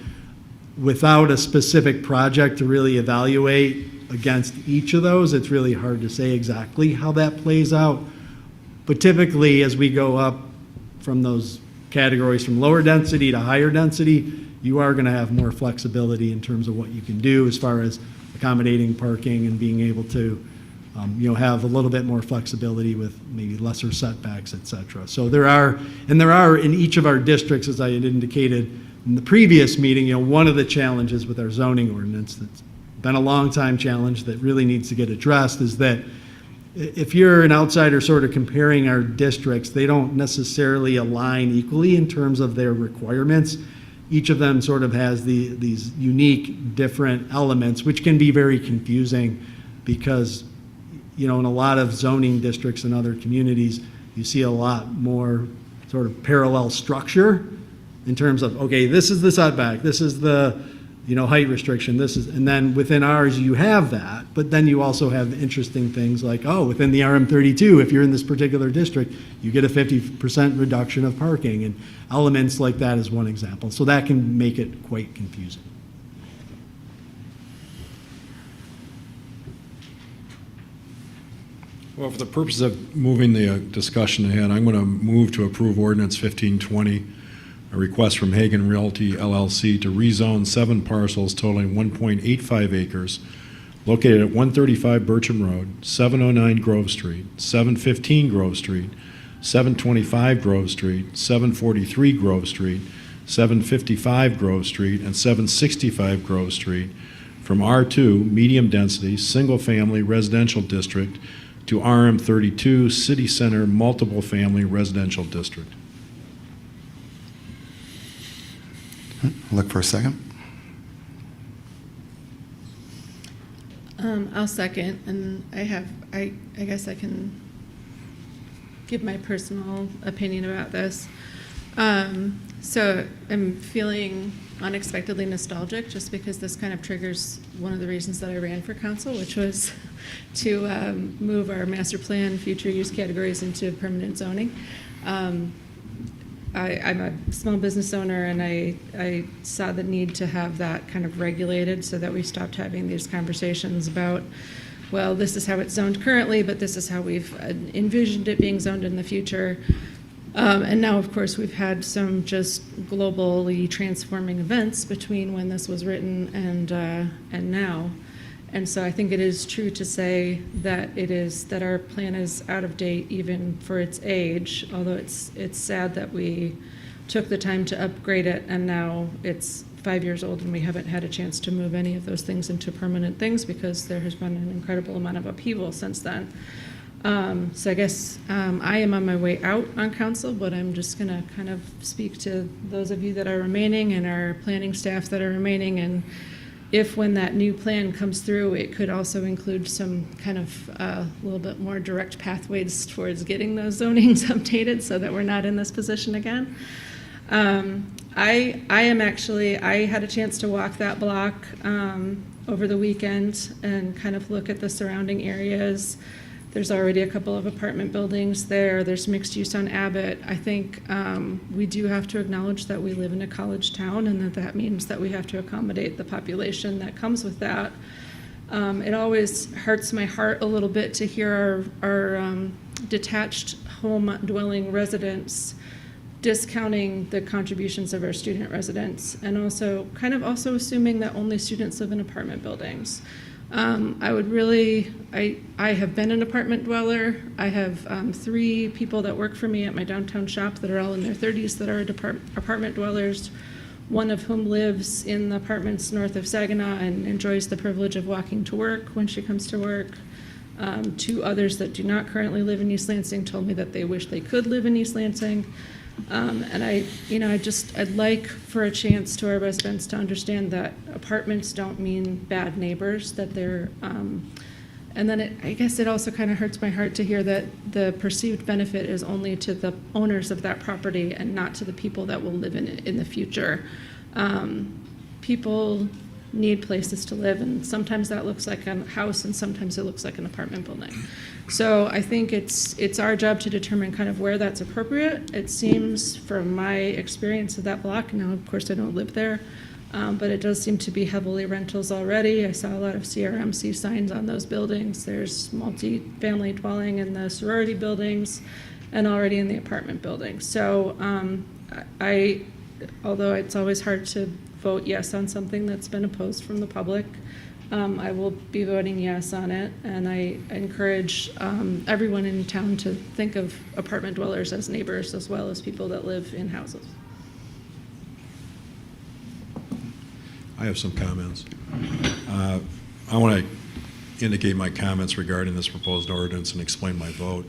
without a specific project to really evaluate against each of those, it's really hard to say exactly how that plays out. But typically, as we go up from those categories from lower density to higher density, you are going to have more flexibility in terms of what you can do as far as accommodating parking and being able to have a little bit more flexibility with maybe lesser setbacks, et cetera. So there are in each of our districts, as I had indicated in the previous meeting, one of the challenges with our zoning ordinance that's been a long time challenge that really needs to get addressed is that if you're an outsider sort of comparing our districts, they don't necessarily align equally in terms of their requirements. Each of them sort of has these unique different elements, which can be very confusing because, in a lot of zoning districts and other communities, you see a lot more sort of parallel structure in terms of, okay, this is the setback, this is the height restriction, and then within ours you have that, but then you also have interesting things like, within the RM32, if you're in this particular district, you get a 50% reduction of parking, and elements like that is one example. So that can make it quite confusing. Well, for the purpose of moving the discussion ahead, I'm going to move to approve Ordinance 1520, a request from Hagan Realty LLC to rezone 7 parcels totaling 1.85 acres located at 135 Burcham Road, 709 Grove Street, 715 Grove Street, 725 Grove Street, 743 Grove Street, 755 Grove Street, and 765 Grove Street from R2 medium density single family residential district to RM32 City Center multiple family residential district. Look for a second. I'll second, and I guess I can give my personal opinion about this. So I'm feeling unexpectedly nostalgic just because this kind of triggers one of the reasons that I ran for council, which was to move our master plan future use categories into permanent zoning. I'm a small business owner, and I saw the need to have that kind of regulated so that we stopped having these conversations about, well, this is how it's zoned currently, but this is how we've envisioned it being zoned in the future. And now, of course, we've had some just globally transforming events between when this was written and now. And so I think it is true to say that our plan is out of date even for its age, although it's sad that we took the time to upgrade it and now it's 5 years old and we haven't had a chance to move any of those things into permanent things because there has been an incredible amount of upheaval since then. So I guess I am on my way out on council, but I'm just going to kind of speak to those of you that are remaining and our planning staff that are remaining, and if when that new plan comes through, it could also include some kind of a little bit more direct pathways towards getting those zonings updated so that we're not in this position again. I had a chance to walk that block over the weekend and kind of look at the surrounding areas. There's already a couple of apartment buildings there. There's mixed use on Abbott. I think we do have to acknowledge that we live in a college town and that means that we have to accommodate the population that comes with that. It always hurts my heart a little bit to hear our detached home dwelling residents discounting the contributions of our student residents and also assuming that only students live in apartment buildings. I have been an apartment dweller. I have 3 people that work for me at my downtown shop that are all in their 30s that are apartment dwellers, one of whom lives in the apartments north of Saginaw and enjoys the privilege of walking to work when she comes to work. 2 others that do not currently live in East Lansing told me that they wish they could live in East Lansing. And I'd like for a chance to our residents to understand that apartments don't mean bad neighbors, that they're, and then I guess it also kind of hurts my heart to hear that the perceived benefit is only to the owners of that property and not to the people that will live in it in the future. People need places to live, and sometimes that looks like a house and sometimes it looks like an apartment building. So I think it's our job to determine kind of where that's appropriate. It seems from my experience of that block, now of course I don't live there, but it does seem to be heavily rentals already. I saw a lot of CRMC signs on those buildings. There's multi-family dwelling in the sorority buildings and already in the apartment buildings. So although it's always hard to vote yes on something that's been opposed from the public, I will be voting yes on it, and I encourage everyone in town to think of apartment dwellers as neighbors as well as people that live in houses. I have some comments. I want to indicate my comments regarding this proposed ordinance and explain my vote.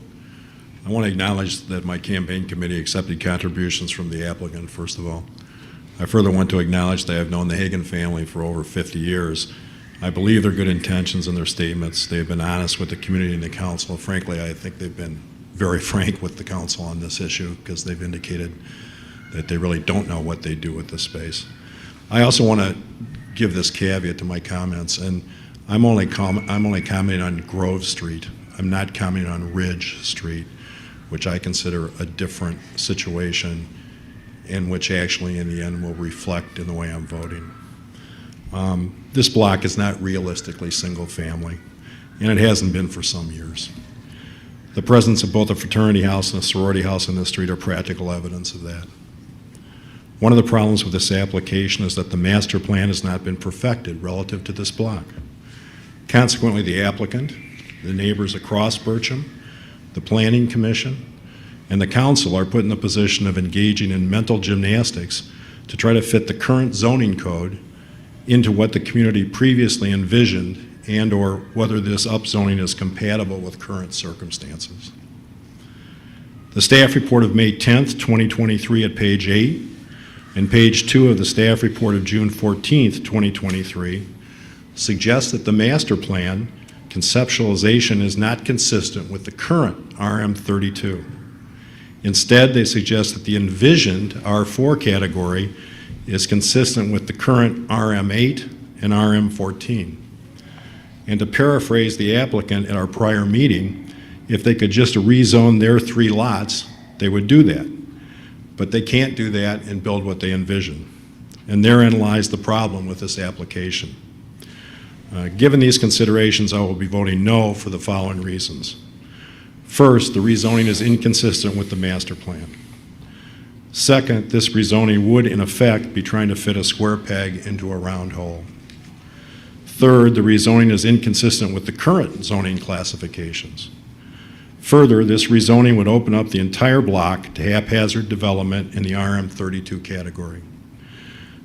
I want to acknowledge that my campaign committee accepted contributions from the applicant, first of all. I further want to acknowledge that I have known the Hagan family for over 50 years. I believe their good intentions in their statements. They've been honest with the community and the council. Frankly, I think they've been very frank with the council on this issue because they've indicated that they really don't know what they do with this space. I also want to give this caveat to my comments, and I'm only commenting on Grove Street. I'm not commenting on Ridge Street, which I consider a different situation and which actually in the end will reflect in the way I'm voting. This block is not realistically single family, and it hasn't been for some years. The presence of both a fraternity house and a sorority house in this street are practical evidence of that. One of the problems with this application is that the master plan has not been perfected relative to this block. Consequently, the applicant, the neighbors across Burcham, the Planning Commission, and the council are put in the position of engaging in mental gymnastics to try to fit the current zoning code into what the community previously envisioned and or whether this upzoning is compatible with current circumstances. The staff report of May 10th, 2023 at page 8 and page 2 of the staff report of June 14th, 2023 suggests that the master plan conceptualization is not consistent with the current RM32. Instead, they suggest that the envisioned R4 category is consistent with the current RM8 and RM14. And to paraphrase the applicant at our prior meeting, if they could just rezone their 3 lots, they would do that. But they can't do that and build what they envision. And therein lies the problem with this application. Given these considerations, I will be voting no for the following reasons. First, the rezoning is inconsistent with the master plan. Second, this rezoning would, in effect, be trying to fit a square peg into a round hole. Third, the rezoning is inconsistent with the current zoning classifications. Further, this rezoning would open up the entire block to haphazard development in the RM32 category.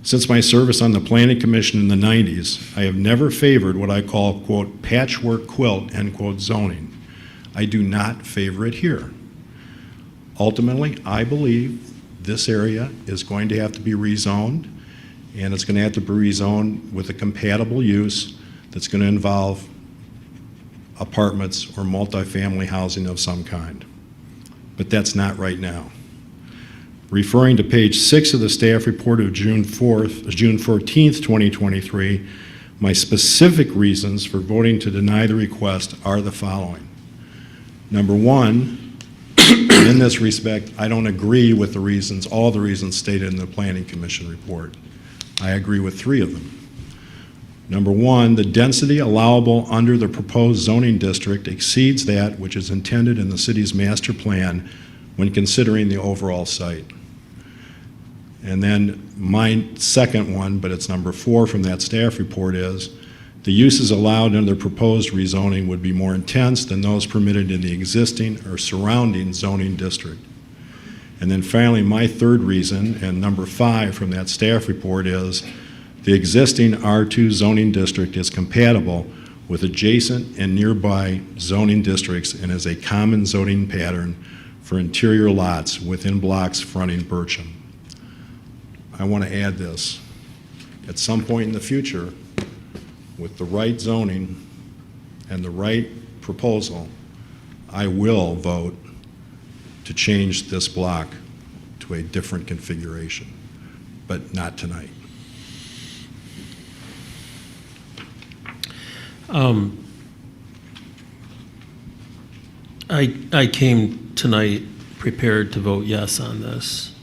Since my service on the Planning Commission in the 90s, I have never favored what I call, quote, patchwork quilt, end quote, zoning. I do not favor it here. Ultimately, I believe this area is going to have to be rezoned, and it's going to have to be rezoned with a compatible use that's going to involve apartments or multifamily housing of some kind. But that's not right now. Referring to page 6 of the staff report of June 14th, 2023, my specific reasons for voting to deny the request are the following. Number one, in this respect, I don't agree with the reasons, all the reasons stated in the Planning Commission report. I agree with 3 of them. Number one, the density allowable under the proposed zoning district exceeds that which is intended in the city's master plan when considering the overall site. And then my second one, but it's number 4 from that staff report, is the uses allowed under the proposed rezoning would be more intense than those permitted in the existing or surrounding zoning district. And then finally, my third reason, and number 5 from that staff report, is the existing R2 zoning district is compatible with adjacent and nearby zoning districts and is a common zoning pattern for interior lots within blocks fronting Burcham. I want to add this. At some point in the future, with the right zoning and the right proposal, I will vote to change this block to a different configuration, but not tonight. I came tonight prepared to vote yes on this.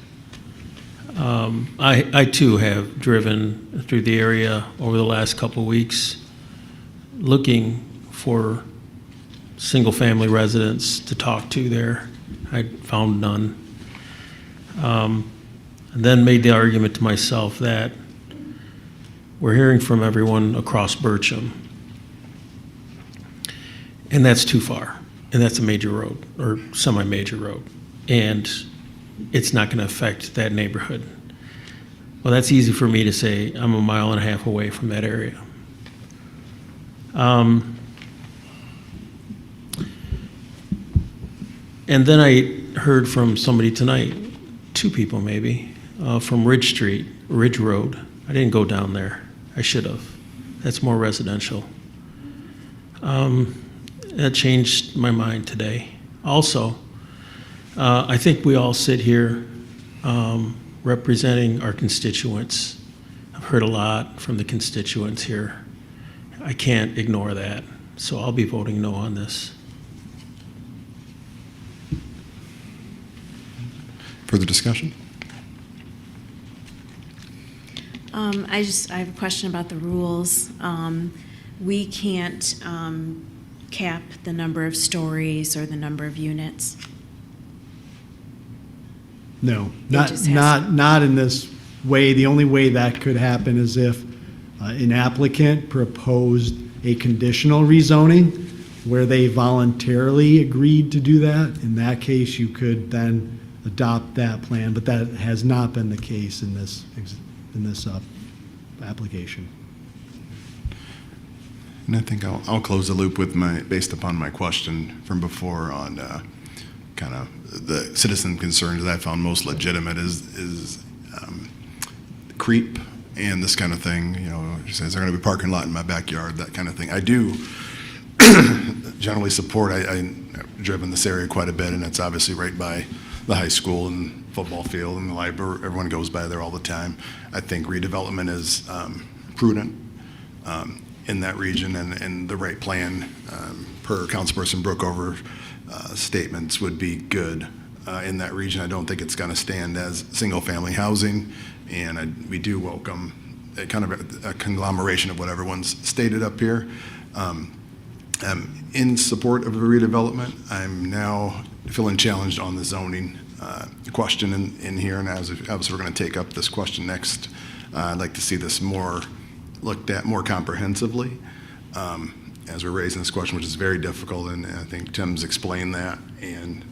I too have driven through the area over the last couple of weeks looking for single-family residents to talk to there. I found none. and then made the argument to myself that we're hearing from everyone across Burcham, and that's too far, and that's a major road, or semi-major road, and it's not going to affect that neighborhood. Well, that's easy for me to say. I'm a mile and a half away from that area. And then I heard from somebody tonight, two people maybe, from Ridge Street, Ridge Road. I didn't go down there. I should have. That's more residential. That changed my mind today. Also, I think we all sit here representing our constituents. I've heard a lot from the constituents here. I can't ignore that, so I'll be voting no on this. Further discussion? I have a question about the rules. We can't cap the number of stories or the number of units. No, just has- not in this way. The only way that could happen is if an applicant proposed a conditional rezoning where they voluntarily agreed to do that. In that case, you could then adopt that plan, but that has not been the case in this application. And I think I'll close the loop with based upon my question from before on kind of the citizen concerns that I found most legitimate is creep and this kind of thing. You know, is there going to be a parking lot in my backyard? That kind of thing. I do generally support. I've driven this area quite a bit, and it's obviously right by the high school and football field and the library. Everyone goes by there all the time. I think redevelopment is prudent in that region, and the right plan per Councilperson Brookover statements would be good in that region. I don't think it's going to stand as single-family housing, and we do welcome a kind of a conglomeration of what everyone's stated up here. In support of a redevelopment, I'm now feeling challenged on the zoning question in here, and as obviously we're going to take up this question next. I'd like to see this looked at more comprehensively as we're raising this question, which is very difficult, and I think Tim's explained that, and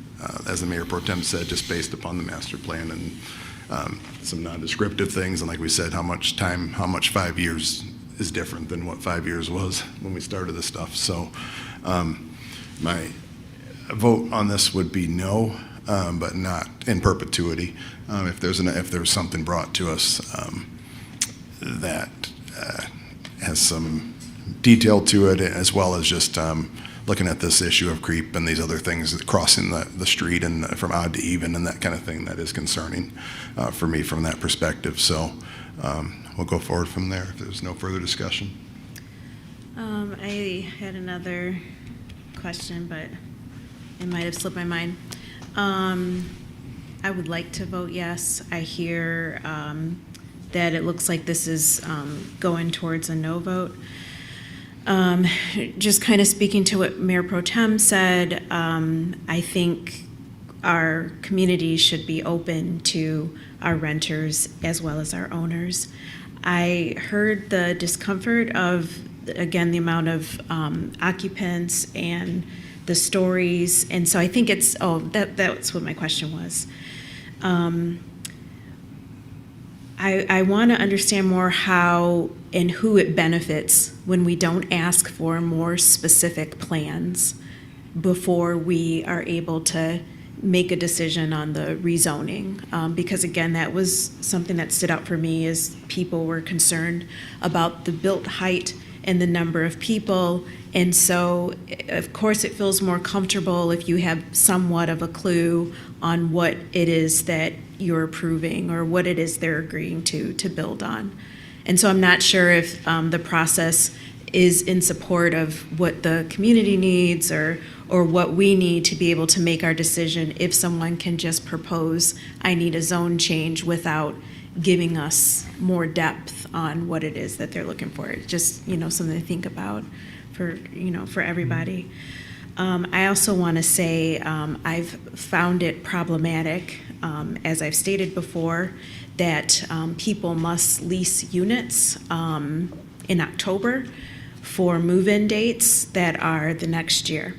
as the Mayor Pro Tem said, just based upon the master plan and some non-descriptive things, and like we said, how much 5 years is different than what 5 years was when we started this stuff. So my vote on this would be no, but not in perpetuity. If there's something brought to us that has some detail to it, as well as just looking at this issue of creep and these other things crossing the street and from odd to even and that kind of thing, that is concerning for me from that perspective. So we'll go forward from there if there's no further discussion. I had another question, but it might have slipped my mind. I would like to vote yes. I hear that it looks like this is going towards a no vote. Just kind of speaking to what Mayor Pro Tem said, I think our community should be open to our renters as well as our owners. I heard the discomfort of, again, the amount of occupants and the stories, and so I think it's, that's what my question was. I want to understand more how and who it benefits when we don't ask for more specific plans before we are able to make a decision on the rezoning. Because again, that was something that stood out for me, is people were concerned about the built height and the number of people. And so, of course, it feels more comfortable if you have somewhat of a clue on what it is that you're approving or what it is they're agreeing to build on. And so I'm not sure if the process is in support of what the community needs or what we need to be able to make our decision, if someone can just propose, I need a zone change, without giving us more depth on what it is that they're looking for. It's just, something to think about for everybody. I also want to say I've found it problematic, as I've stated before, that people must lease units in October for move-in dates that are the next year.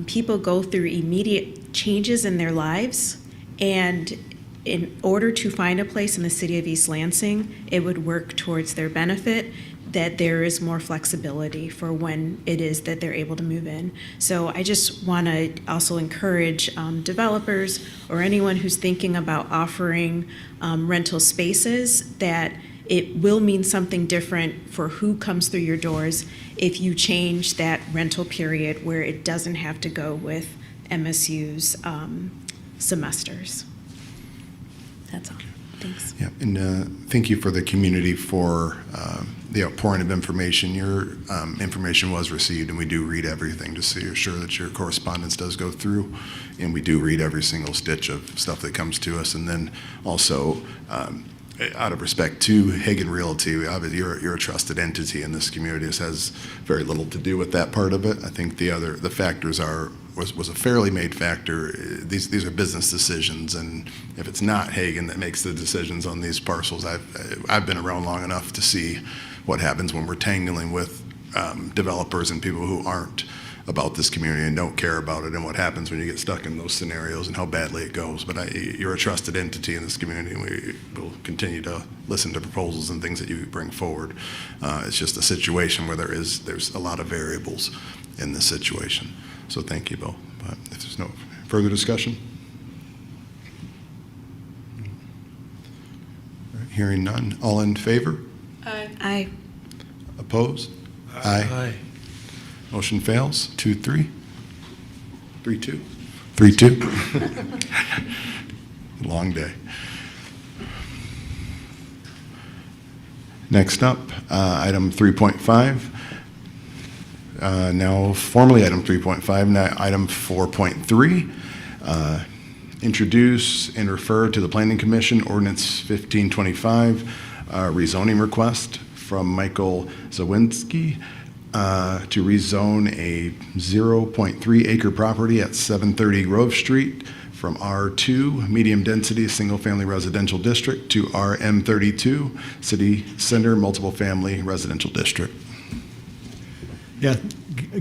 People go through immediate changes in their lives, and in order to find a place in the city of East Lansing, it would work towards their benefit that there is more flexibility for when it is that they're able to move in. So I just want to also encourage developers or anyone who's thinking about offering rental spaces that it will mean something different for who comes through your doors if you change that rental period where it doesn't have to go with MSU's semesters. That's all. Thanks. Yeah, and thank you for the community for the outpouring of information. Your information was received, and we do read everything, just so you're sure that your correspondence does go through, and we do read every single stitch of stuff that comes to us. And then also, out of respect to Hagen Realty, obviously you're a trusted entity in this community. This has very little to do with that part of it. I think the factors was a fairly made factor. These are business decisions, and if it's not Hagen that makes the decisions on these parcels, I've been around long enough to see what happens when we're tangling with developers and people who aren't about this community and don't care about it, and what happens when you get stuck in those scenarios and how badly it goes. But you're a trusted entity in this community, and we will continue to listen to proposals and things that you bring forward. It's just a situation where there's a lot of variables in this situation. So thank you, Bill. But if there's no further discussion? All right, hearing none. All in favor? Aye. Aye. Opposed? Aye. Motion fails. 2-3. 3-2. 3-2. Long day. Next up, item 3.5. Now formally item 3.5, now item 4.3. Introduce and refer to the Planning Commission ordinance 1525, rezoning request from Michael Zawinski to rezone a 0.3 acre property at 730 Grove Street from R2 medium density single family residential district to RM32 city center multiple family residential district. Yeah,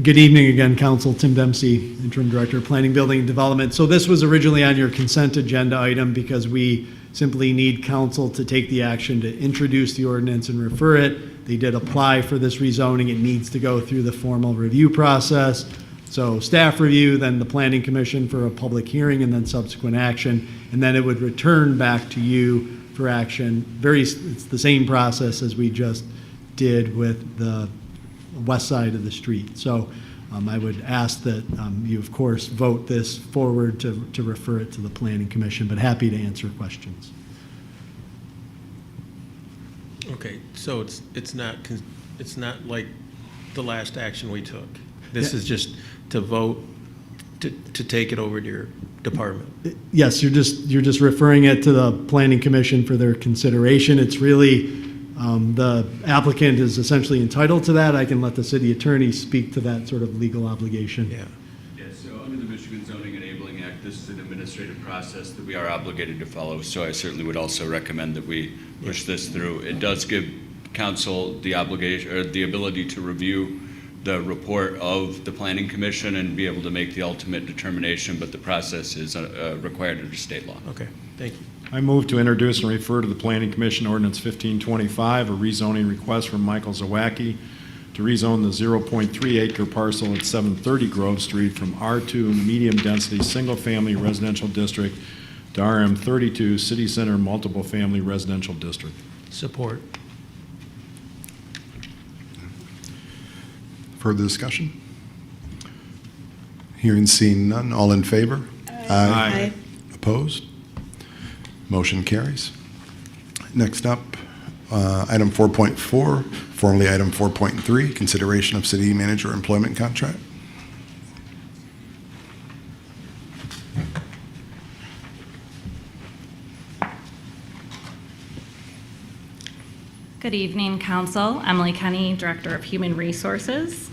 good evening again, Council. Tim Dempsey, Interim Director of Planning, Building, and Development. So this was originally on your consent agenda item because we simply need council to take the action to introduce the ordinance and refer it. They did apply for this rezoning. It needs to go through the formal review process. So staff review, then the Planning Commission for a public hearing, and then subsequent action. And then it would return back to you for action. It's the same process as we just did with the west side of the street. So I would ask that you, of course, vote this forward to refer it to the Planning Commission, but happy to answer questions. Okay, so it's not like the last action we took. This is just to vote to take it over to your department. Yes, you're just referring it to the Planning Commission for their consideration. It's really the applicant is essentially entitled to that. I can let the city attorney speak to that sort of legal obligation. Yeah. Yes, so under the Michigan Zoning Enabling Act, this is an administrative process that we are obligated to follow. So I certainly would also recommend that we push this through. It does give council the obligation or the ability to review the report of the Planning Commission and be able to make the ultimate determination, but the process is required under state law. Okay, thank you. I move to introduce and refer to the Planning Commission Ordinance 1525, a rezoning request from Michael Zawacki to rezone the 0.3 acre parcel at 730 Grove Street from R2 medium density single family residential district to RM32 city center multiple family residential district. Support. Further discussion? Hearing seen none. All in favor? Aye. Opposed? Motion carries. Next up, item 4.4, formerly item 4.3, consideration of city manager employment contract. Good evening, Council. Emily Kenny, Director of Human Resources.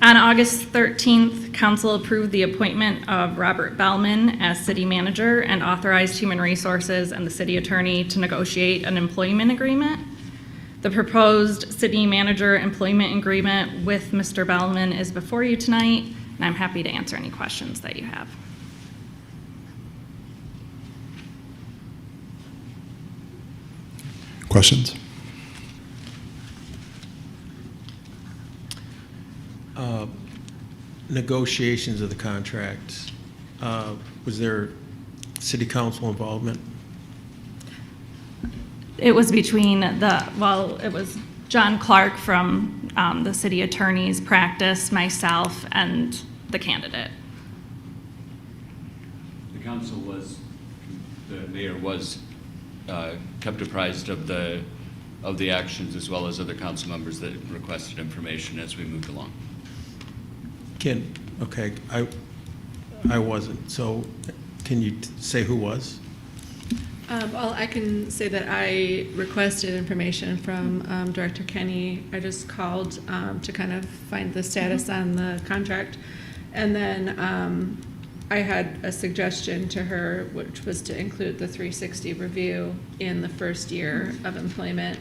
On August 13th, council approved the appointment of Robert Bellman as city manager and authorized human resources and the city attorney to negotiate an employment agreement. The proposed city manager employment agreement with Mr. Bellman is before you tonight, and I'm happy to answer any questions that you have. Questions? Negotiations of the contract, was there city council involvement? It was between it was John Clark from the city attorney's practice, myself, and the candidate. The council was, the mayor was kept apprised of the actions as well as other council members that requested information as we moved along. Okay, I wasn't, so can you say who was? Well, I can say that I requested information from Director Kenny. I just called to kind of find the status on the contract. And then I had a suggestion to her, which was to include the 360 review in the first year of employment.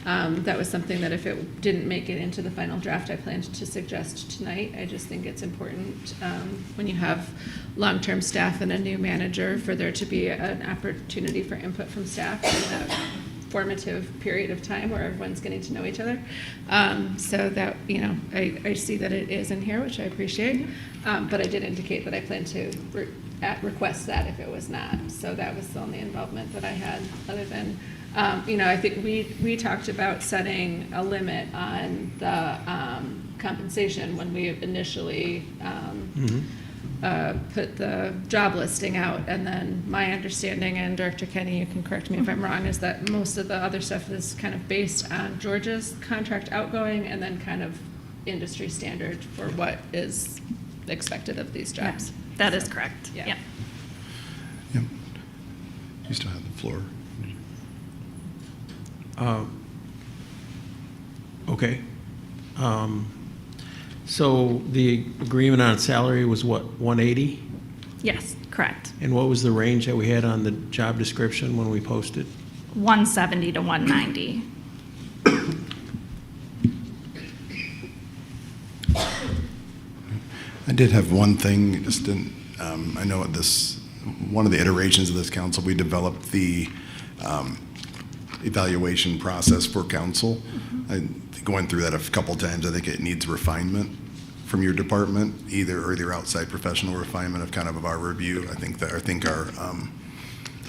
That was something that if it didn't make it into the final draft, I planned to suggest tonight. I just think it's important when you have long-term staff and a new manager for there to be an opportunity for input from staff in that formative period of time where everyone's getting to know each other. So that, I see that it is in here, which I appreciate, but I did indicate that I plan to request that if it was not. So that was the only involvement that I had, other than I think we talked about setting a limit on the compensation when we initially put the job listing out. And then my understanding, and Director Kenny, you can correct me if I'm wrong, is that most of the other stuff is kind of based on Georgia's contract outgoing and then kind of industry standard for what is expected of these jobs. Yes, that is correct. Yeah. Yep. You still have the floor. Okay. So the agreement on salary was what, 180? Yes, correct. And what was the range that we had on the job description when we posted? 170 to 190. I did have one thing, just didn't, I know at one of the iterations of this council, we developed the evaluation process for council. Going through that a couple times, I think it needs refinement from your department, either outside professional refinement of our review. I think our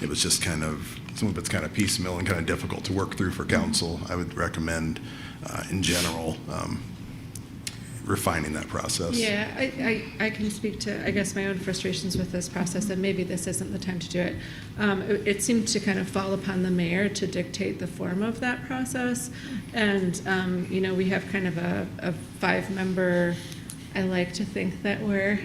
it was just kind of, some of it's kind of piecemeal and kind of difficult to work through for council. I would recommend, in general, refining that process. Yeah, I can speak to, I guess, my own frustrations with this process, and maybe this isn't the time to do it. It seemed to kind of fall upon the mayor to dictate the form of that process. And, we have kind of a 5-member, I like to think that we're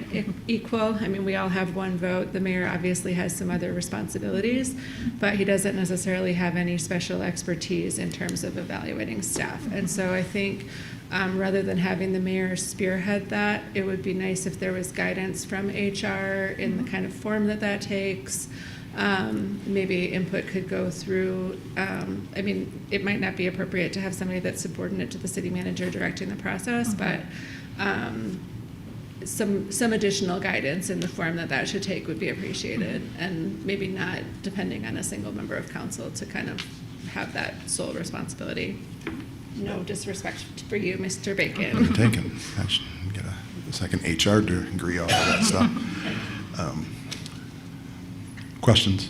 equal. I mean, we all have one vote. The mayor obviously has some other responsibilities, but he doesn't necessarily have any special expertise in terms of evaluating staff. And so I think rather than having the mayor spearhead that, it would be nice if there was guidance from HR in the kind of form that takes. Maybe input could go through, it might not be appropriate to have somebody that's subordinate to the city manager directing the process, but some additional guidance in the form that should take would be appreciated, and maybe not depending on a single member of council to kind of have that sole responsibility. No disrespect for you, Mr. Bacon. Taken. I should get a second HR to agree on all that stuff. Questions?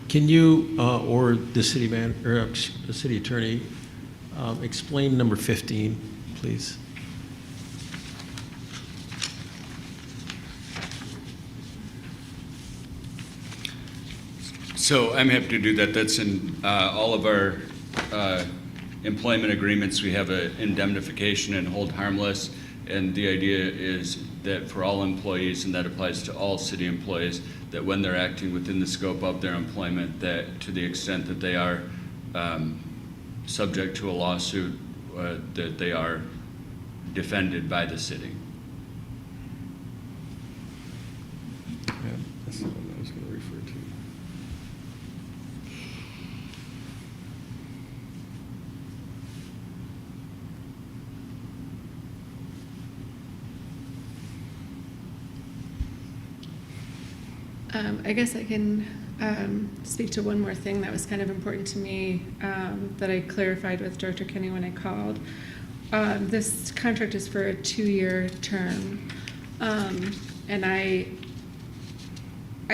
Can you or the city manager, or the city attorney, explain number 15, please? So I'm happy to do that. That's in all of our employment agreements. We have an indemnification and hold harmless, and the idea is that for all employees, and that applies to all city employees, that when they're acting within the scope of their employment, that to the extent that they are subject to a lawsuit, that they are defended by the city. Yeah, that's the one I was going to refer to. I guess I can speak to one more thing that was kind of important to me that I clarified with Director Kenny when I called. This contract is for a 2-year term, and I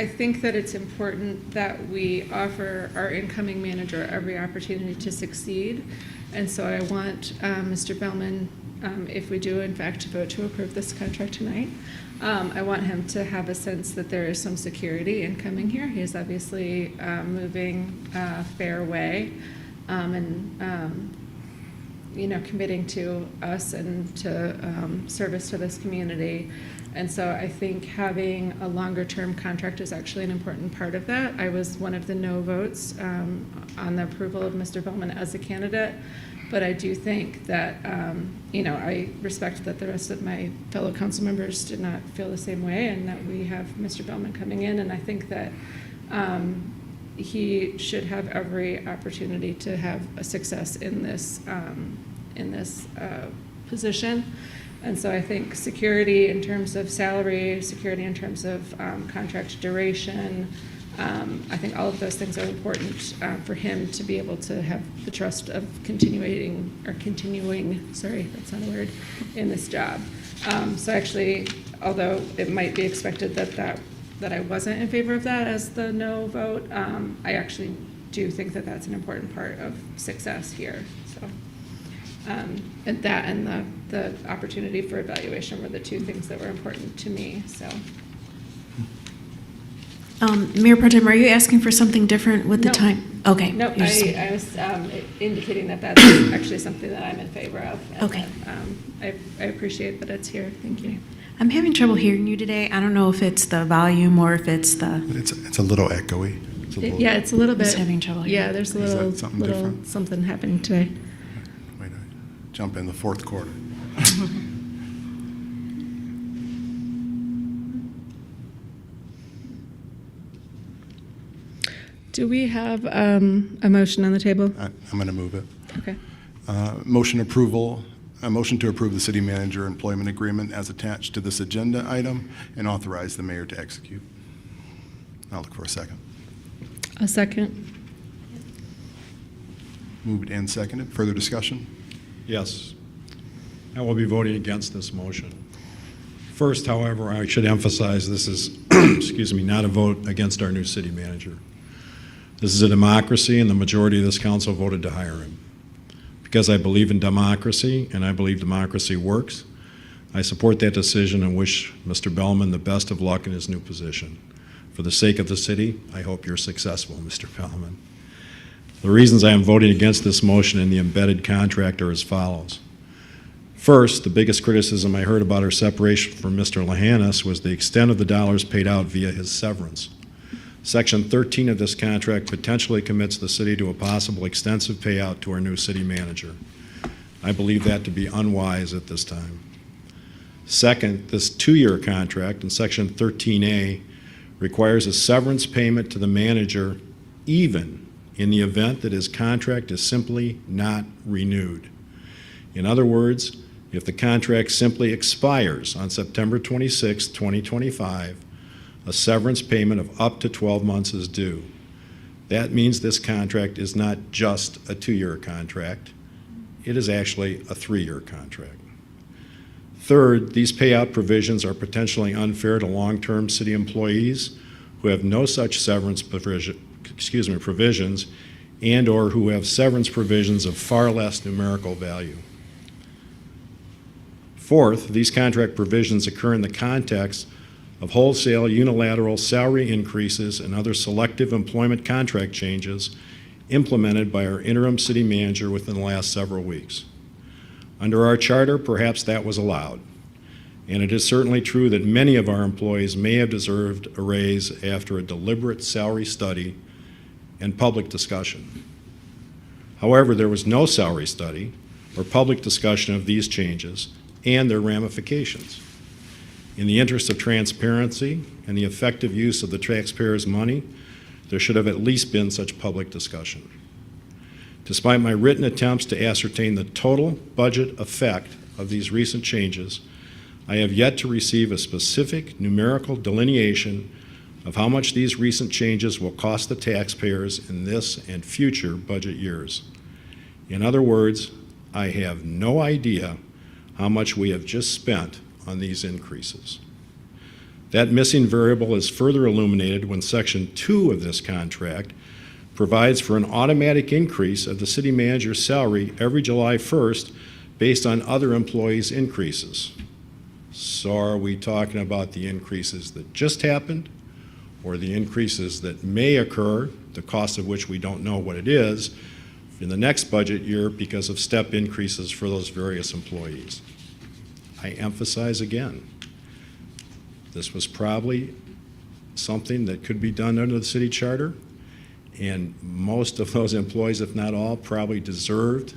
think that it's important that we offer our incoming manager every opportunity to succeed, and so I want Mr. Bellman, if we do in fact vote to approve this contract tonight, I want him to have a sense that there is some security in coming here. He is obviously moving a fair way, and committing to us and to service to this community. And so I think having a longer-term contract is actually an important part of that. I was one of the no votes on the approval of Mr. Bellman as a candidate, but I do think that, I respect that the rest of my fellow council members did not feel the same way, and that we have Mr. Bellman coming in, and I think that he should have every opportunity to have a success in this position. And so I think security in terms of salary, security in terms of contract duration, I think all of those things are important for him to be able to have the trust of continuing, sorry, that's not a word, in this job. So actually, although it might be expected that I wasn't in favor of that as the no vote, I actually do think that that's an important part of success here. So, and that and the opportunity for evaluation were the two things that were important to me. So. Mayor Pro Tem, are you asking for something different with the time? Okay. No, You're just- I was indicating that that's actually something that I'm in favor of. And Okay. that, I appreciate that it's here. Thank you. I'm having trouble hearing you today. I don't know if it's the volume or if it's the... It's a little echoey. It's a little, Yeah, it's a little bit. Just having trouble hearing. Yeah, there's a Is that little, something little different? something happening today. Wait, I jump in the fourth quarter. Do we have a motion on the table? I'm going to move it. Okay. Motion to approve the city manager employment agreement as attached to this agenda item and authorize the mayor to execute. I'll look for a second. A second. Moved and seconded. Further discussion? Yes. I will be voting against this motion. First, however, I should emphasize this is, excuse me, not a vote against our new city manager. This is a democracy, and the majority of this council voted to hire him. Because I believe in democracy, and I believe democracy works, I support that decision and wish Mr. Bellman the best of luck in his new position. For the sake of the city, I hope you're successful, Mr. Bellman. The reasons I am voting against this motion in the embedded contract are as follows. First, the biggest criticism I heard about our separation from Mr. Lahannis was the extent of the dollars paid out via his severance. Section 13 of this contract potentially commits the city to a possible extensive payout to our new city manager. I believe that to be unwise at this time. Second, this 2-year contract in Section 13A requires a severance payment to the manager even in the event that his contract is simply not renewed. In other words, if the contract simply expires on September 26, 2025, a severance payment of up to 12 months is due. That means this contract is not just a 2-year contract. It is actually a 3-year contract. Third, these payout provisions are potentially unfair to long-term city employees who have no such severance provisions and or who have severance provisions of far less numerical value. Fourth, these contract provisions occur in the context of wholesale unilateral salary increases and other selective employment contract changes implemented by our interim city manager within the last several weeks. Under our charter, perhaps that was allowed, and it is certainly true that many of our employees may have deserved a raise after a deliberate salary study and public discussion. However, there was no salary study or public discussion of these changes, and their ramifications. In the interest of transparency and the effective use of the taxpayers' money, there should have at least been such public discussion. Despite my written attempts to ascertain the total budget effect of these recent changes, I have yet to receive a specific numerical delineation of how much these recent changes will cost the taxpayers in this and future budget years. In other words, I have no idea how much we have just spent on these increases. That missing variable is further illuminated when Section 2 of this contract provides for an automatic increase of the city manager's salary every July 1st based on other employees' increases. So are we talking about the increases that just happened, or the increases that may occur, the cost of which we don't know what it is, in the next budget year because of step increases for those various employees? I emphasize again, this was probably something that could be done under the city charter, and most of those employees, if not all, probably deserved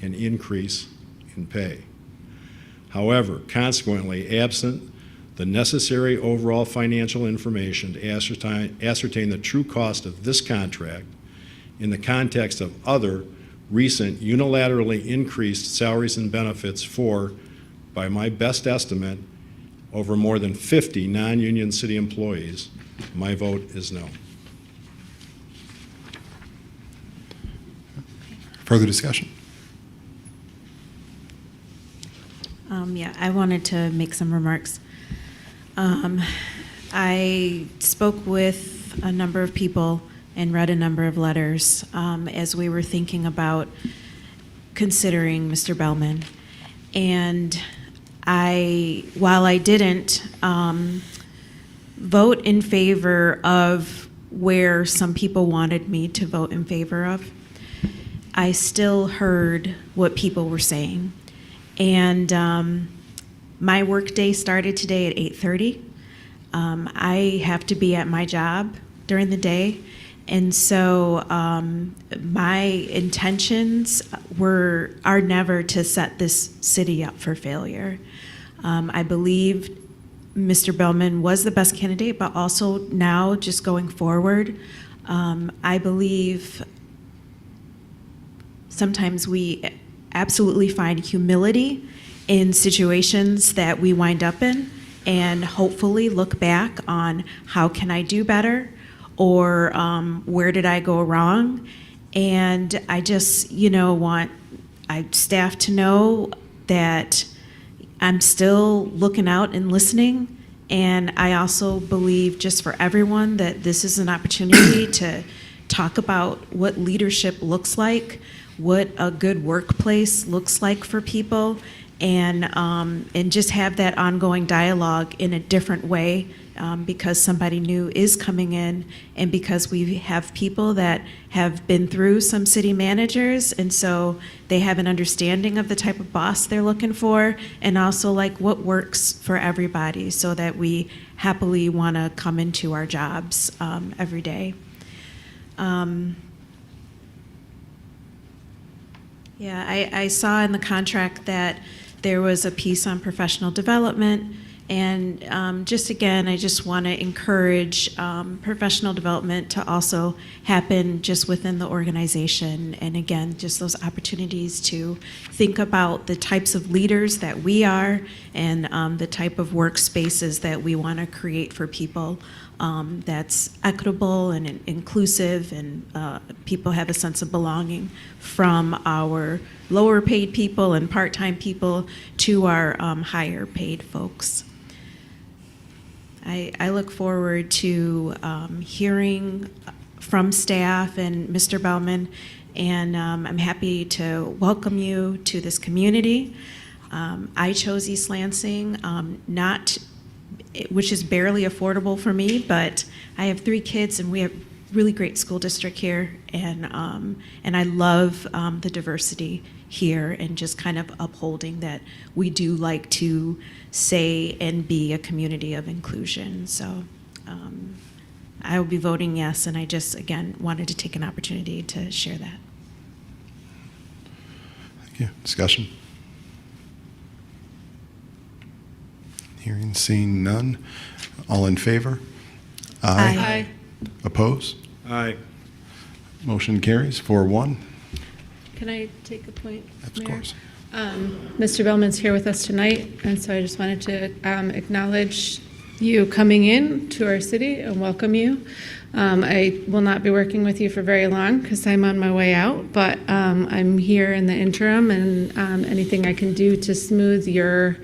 an increase in pay. However, consequently, absent the necessary overall financial information to ascertain the true cost of this contract in the context of other recent unilaterally increased salaries and benefits for, by my best estimate, over more than 50 non-union city employees, my vote is no. Further discussion? Yeah, I wanted to make some remarks. I spoke with a number of people and read a number of letters as we were thinking about considering Mr. Bellman. And while I didn't vote in favor of where some people wanted me to vote in favor of, I still heard what people were saying. And my workday started today at 8:30. I have to be at my job during the day. And so my intentions are never to set this city up for failure. I believe Mr. Bellman was the best candidate, but also now, just going forward, I believe sometimes we absolutely find humility in situations that we wind up in, and hopefully look back on how can I do better, or where did I go wrong. And I just, want staff to know that I'm still looking out and listening. And I also believe, just for everyone, that this is an opportunity to talk about what leadership looks like, what a good workplace looks like for people, and just have that ongoing dialogue in a different way, because somebody new is coming in, and because we have people that have been through some city managers, and so they have an understanding of the type of boss they're looking for, and also like what works for everybody, so that we happily want to come into our jobs every day. Yeah, I saw in the contract that there was a piece on professional development, and just again, I just want to encourage professional development to also happen just within the organization, and again, just those opportunities to think about the types of leaders that we are, and the type of workspaces that we want to create for people that's equitable and inclusive, and people have a sense of belonging, from our lower paid people and part-time people to our higher paid folks. I look forward to hearing from staff and Mr. Bellman, and I'm happy to welcome you to this community. I chose East Lansing, which is barely affordable for me, but I have 3 kids, and we have really great school district here, and I love the diversity here, and just kind of upholding that we do like to say and be a community of inclusion. So I will be voting yes, and I just, again, wanted to take an opportunity to share that. Thank you. Discussion? Hearing, seeing none. All in favor? Aye. Opposed? Aye. Motion carries 4-1. Can I take a point, Of Mayor? course. Mr. Bellman's here with us tonight, and so I just wanted to acknowledge you coming in to our city and welcome you. I will not be working with you for very long because I'm on my way out, but I'm here in the interim, and anything I can do to smooth your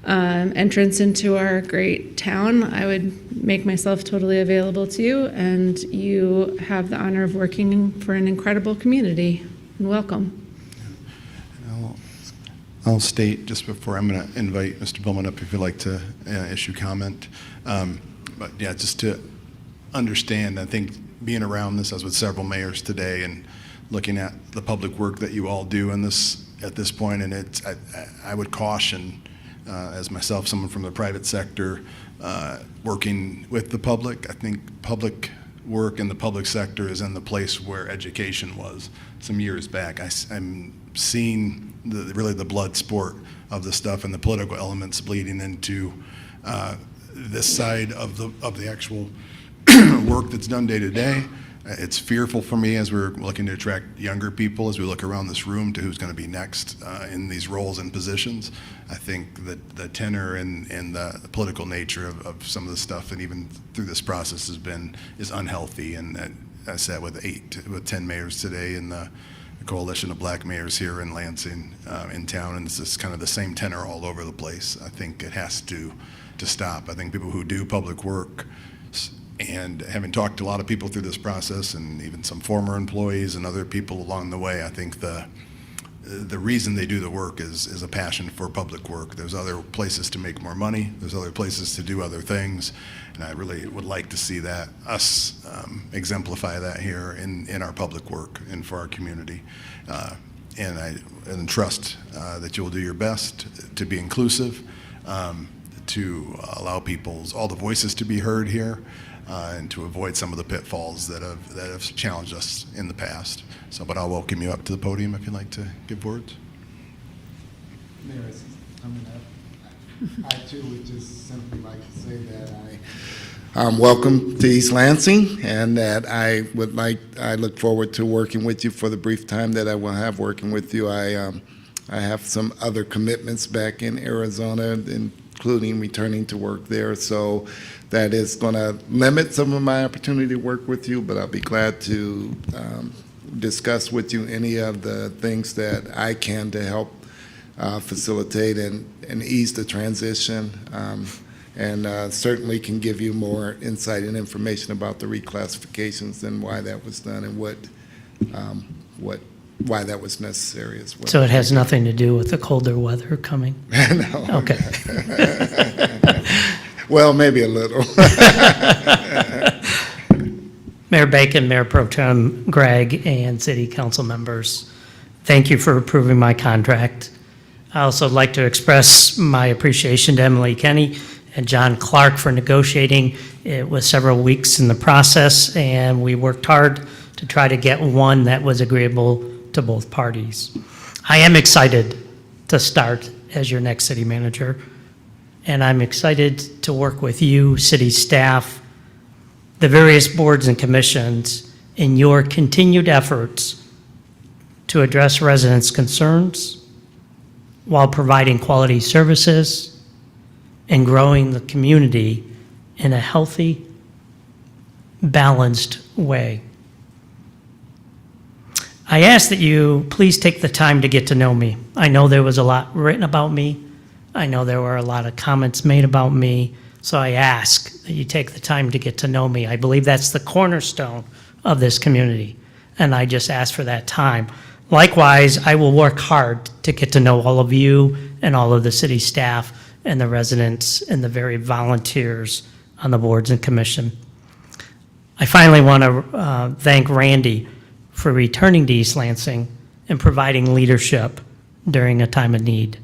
entrance into our great town, I would make myself totally available to you, and you have the honor of working for an incredible community. Welcome. I'll state just before, I'm going to invite Mr. Billman up if you'd like to issue comment. But yeah, just to understand, I think being around this, I was with several mayors today and looking at the public work that you all do in this at this point, and it's I would caution, as myself, someone from the private sector, working with the public. I think public work in the public sector is in the place where education was some years back. I'm seeing really the blood sport of the stuff and the political elements bleeding into this side of the actual work that's done day to day. It's fearful for me as we're looking to attract younger people, as we look around this room to who's going to be next in these roles and positions. I think that the tenor and the political nature of some of the stuff, and even through this process, is unhealthy. And I sat with 10 mayors today in the coalition of black mayors here in Lansing, in town, and this is kind of the same tenor all over the place. I think it has to stop. I think people who do public work, and having talked to a lot of people through this process, and even some former employees and other people along the way, I think the reason they do the work is a passion for public work. There's other places to make more money. There's other places to do other things, and I really would like to see that us exemplify that here in our public work and for our community. And I trust that you'll do your best to be inclusive, to allow all the voices to be heard here, and to avoid some of the pitfalls that have challenged us in the past. But I'll welcome you up to the podium if you'd like to give words. Mayor, I too would just simply like to say that I'm welcome to East Lansing, and that I look forward to working with you for the brief time that I will have working with you. I have some other commitments back in Arizona, including returning to work there, so that is going to limit some of my opportunity to work with you, but I'll be glad to discuss with you any of the things that I can to help facilitate and ease the transition, and certainly can give you more insight and information about the reclassifications and why that was done and why that was necessary as well. So it has nothing to do with the colder weather coming? No. Okay. Well, maybe a little. Mayor Bacon, Mayor Pro Tem Gregg, and City Council members, thank you for approving my contract. I also like to express my appreciation to Emily Kenny and John Clark for negotiating. It was several weeks in the process, and we worked hard to try to get one that was agreeable to both parties. I am excited to start as your next city manager, and I'm excited to work with you, city staff, the various boards and commissions in your continued efforts to address residents' concerns while providing quality services and growing the community in a healthy, balanced way. I ask that you please take the time to get to know me. I know there was a lot written about me. I know there were a lot of comments made about me. So I ask that you take the time to get to know me. I believe that's the cornerstone of this community, and I just ask for that time. Likewise, I will work hard to get to know all of you and all of the city staff and the residents and the very volunteers on the boards and commission. I finally want to thank Randy for returning to East Lansing and providing leadership during a time of need.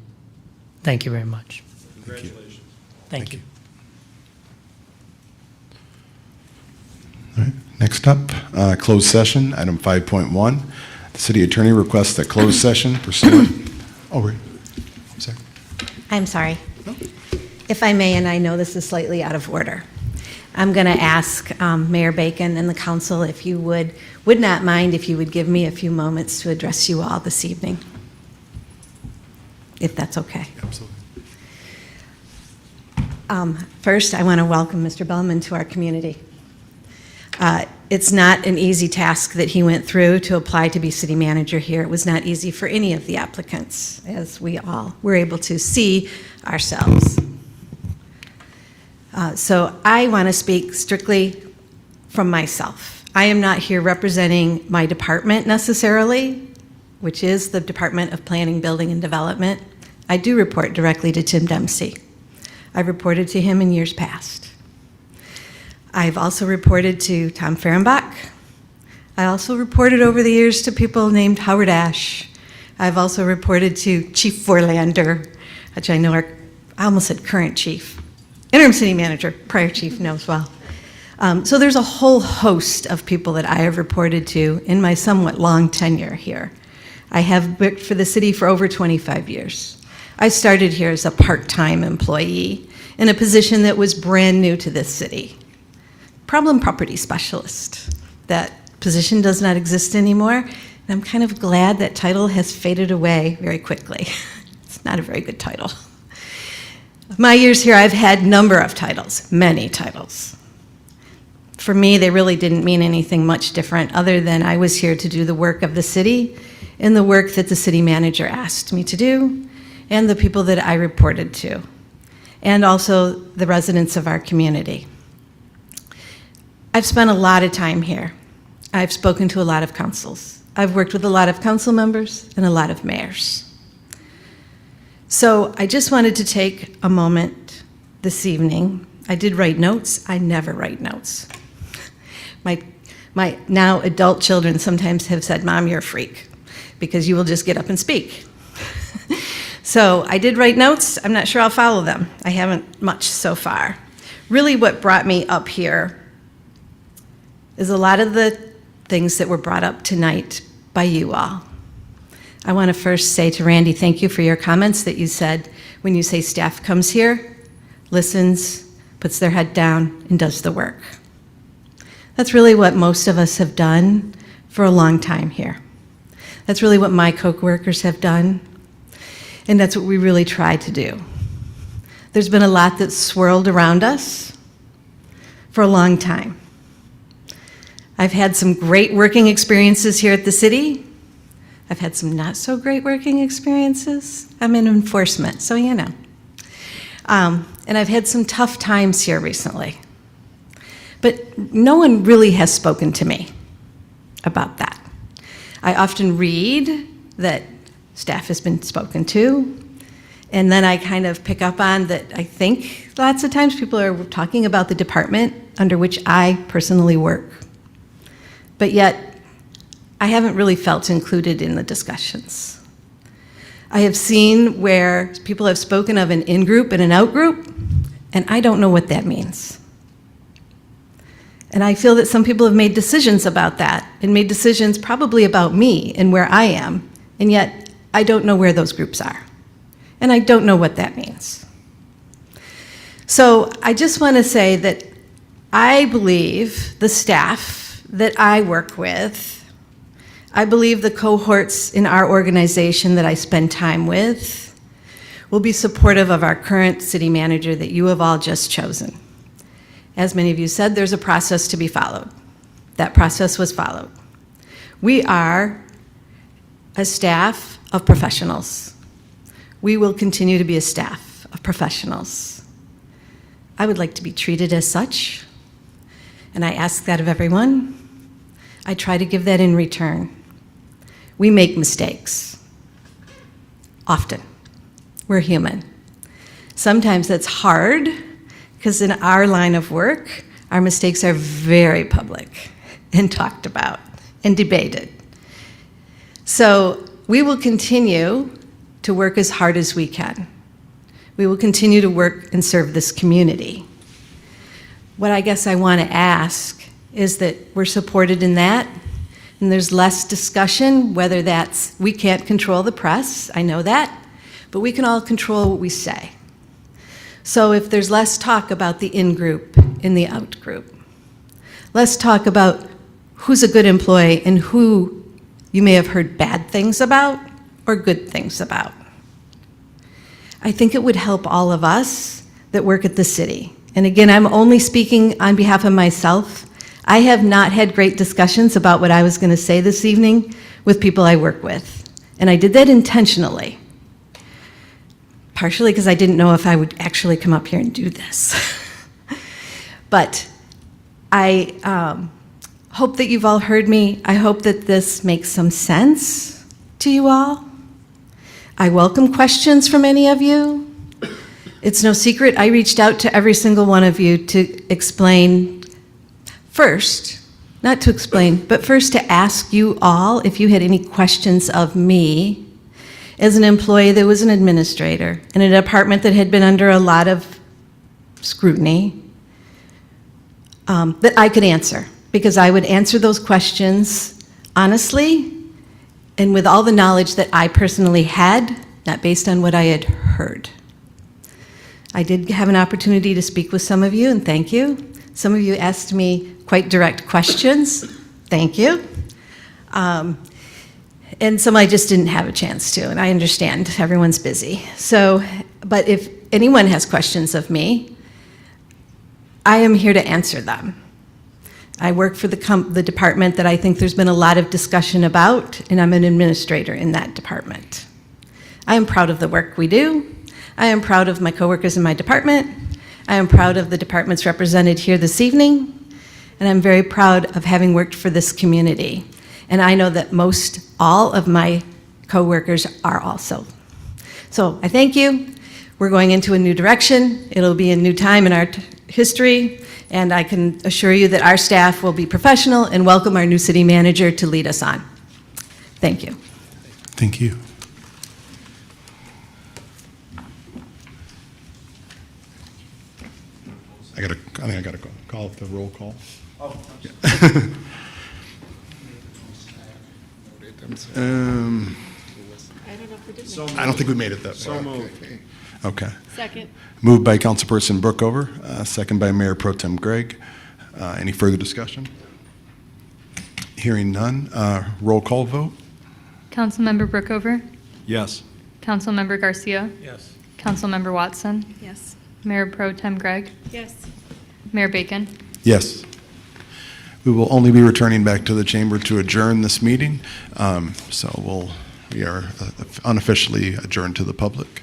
Thank you very much. Congratulations. Thank you. All right. Next up, closed session, item 5.1. The city attorney requests that closed session pursuant. Oh, right. I'm sorry. I'm sorry. If I may, and I know this is slightly out of order, I'm going to ask Mayor Bacon and the council if you would not mind if you would give me a few moments to address you all this evening, if that's okay. Absolutely. First, I want to welcome Mr. Bellman to our community. It's not an easy task that he went through to apply to be city manager here. It was not easy for any of the applicants, as we all were able to see ourselves. So I want to speak strictly from myself. I am not here representing my department necessarily, which is the Department of Planning, Building, and Development. I do report directly to Tim Dempsey. I've reported to him in years past. I've also reported to Tom Fehrenbach. I also reported over the years to people named Howard Ash. I've also reported to Chief Forlander, which I know I almost said current chief. Interim City Manager, prior chief knows well. So there's a whole host of people that I have reported to in my somewhat long tenure here. I have worked for the city for over 25 years. I started here as a part-time employee in a position that was brand new to this city. Problem property specialist. That position does not exist anymore, and I'm kind of glad that title has faded away very quickly. It's not a very good title. My years here, I've had a number of titles, many titles. For me, they really didn't mean anything much different other than I was here to do the work of the city and the work that the city manager asked me to do and the people that I reported to, and also the residents of our community. I've spent a lot of time here. I've spoken to a lot of councils. I've worked with a lot of council members and a lot of mayors. So I just wanted to take a moment this evening. I did write notes. I never write notes. My now adult children sometimes have said, "Mom, you're a freak," because you will just get up and speak. So I did write notes. I'm not sure I'll follow them. I haven't much so far. Really what brought me up here is a lot of the things that were brought up tonight by you all. I want to first say to Randy, thank you for your comments that you said when you say staff comes here, listens, puts their head down, and does the work. That's really what most of us have done for a long time here. That's really what my co-workers have done, and that's what we really try to do. There's been a lot that's swirled around us for a long time. I've had some great working experiences here at the city. I've had some not so great working experiences. I'm in enforcement, so you know. And I've had some tough times here recently. But no one really has spoken to me about that. I often read that staff has been spoken to, and then I kind of pick up on that I think lots of times people are talking about the department under which I personally work. But yet, I haven't really felt included in the discussions. I have seen where people have spoken of an in-group and an out-group, and I don't know what that means. And I feel that some people have made decisions about that, and made decisions probably about me and where I am, and yet I don't know where those groups are. And I don't know what that means. So I just want to say that I believe the staff that I work with, I believe the cohorts in our organization that I spend time with will be supportive of our current city manager that you have all just chosen. As many of you said, there's a process to be followed. That process was followed. We are a staff of professionals. We will continue to be a staff of professionals. I would like to be treated as such, and I ask that of everyone. I try to give that in return. We make mistakes, often. We're human. Sometimes that's hard, because in our line of work, our mistakes are very public and talked about and debated. So we will continue to work as hard as we can. We will continue to work and serve this community. What I guess I want to ask is that we're supported in that, and there's less discussion, whether that's, we can't control the press, I know that, but we can all control what we say. So if there's less talk about the in-group and the out-group, less talk about who's a good employee and who you may have heard bad things about or good things about. I think it would help all of us that work at the city. And again, I'm only speaking on behalf of myself. I have not had great discussions about what I was going to say this evening with people I work with. And I did that intentionally. Partially because I didn't know if I would actually come up here and do this. But I hope that you've all heard me. I hope that this makes some sense to you all. I welcome questions from any of you. It's no secret, I reached out to every single one of you to explain first, not to explain, but first to ask you all if you had any questions of me as an employee that was an administrator in a department that had been under a lot of scrutiny, that I could answer, because I would answer those questions honestly and with all the knowledge that I personally had, not based on what I had heard. I did have an opportunity to speak with some of you, and thank you. Some of you asked me quite direct questions. Thank you. And some I just didn't have a chance to, and I understand everyone's busy. So, but if anyone has questions of me, I am here to answer them. I work for the department that I think there's been a lot of discussion about, and I'm an administrator in that department. I am proud of the work we do. I am proud of my coworkers in my department. I am proud of the departments represented here this evening, and I'm very proud of having worked for this community. And I know that most all of my coworkers are also. So I thank you. We're going into a new direction. It'll be a new time in our history. And I can assure you that our staff will be professional and welcome our new city manager to lead us on. Thank you. Thank you. I think I got to call it the roll call. Oh. Yeah. I don't think we made it that far. So moved. Okay. Second. Moved by Councilperson Brookover, second by Mayor Pro Tem Gregg. Any further discussion? Hearing none, roll call vote. Councilmember Brookover, Yes. Councilmember Garcia, Yes. Councilmember Watson, Yes. Mayor Pro Tem Gregg, Yes. Mayor Bacon. Yes. We will only be returning back to the chamber to adjourn this meeting. So we are unofficially adjourned to the public.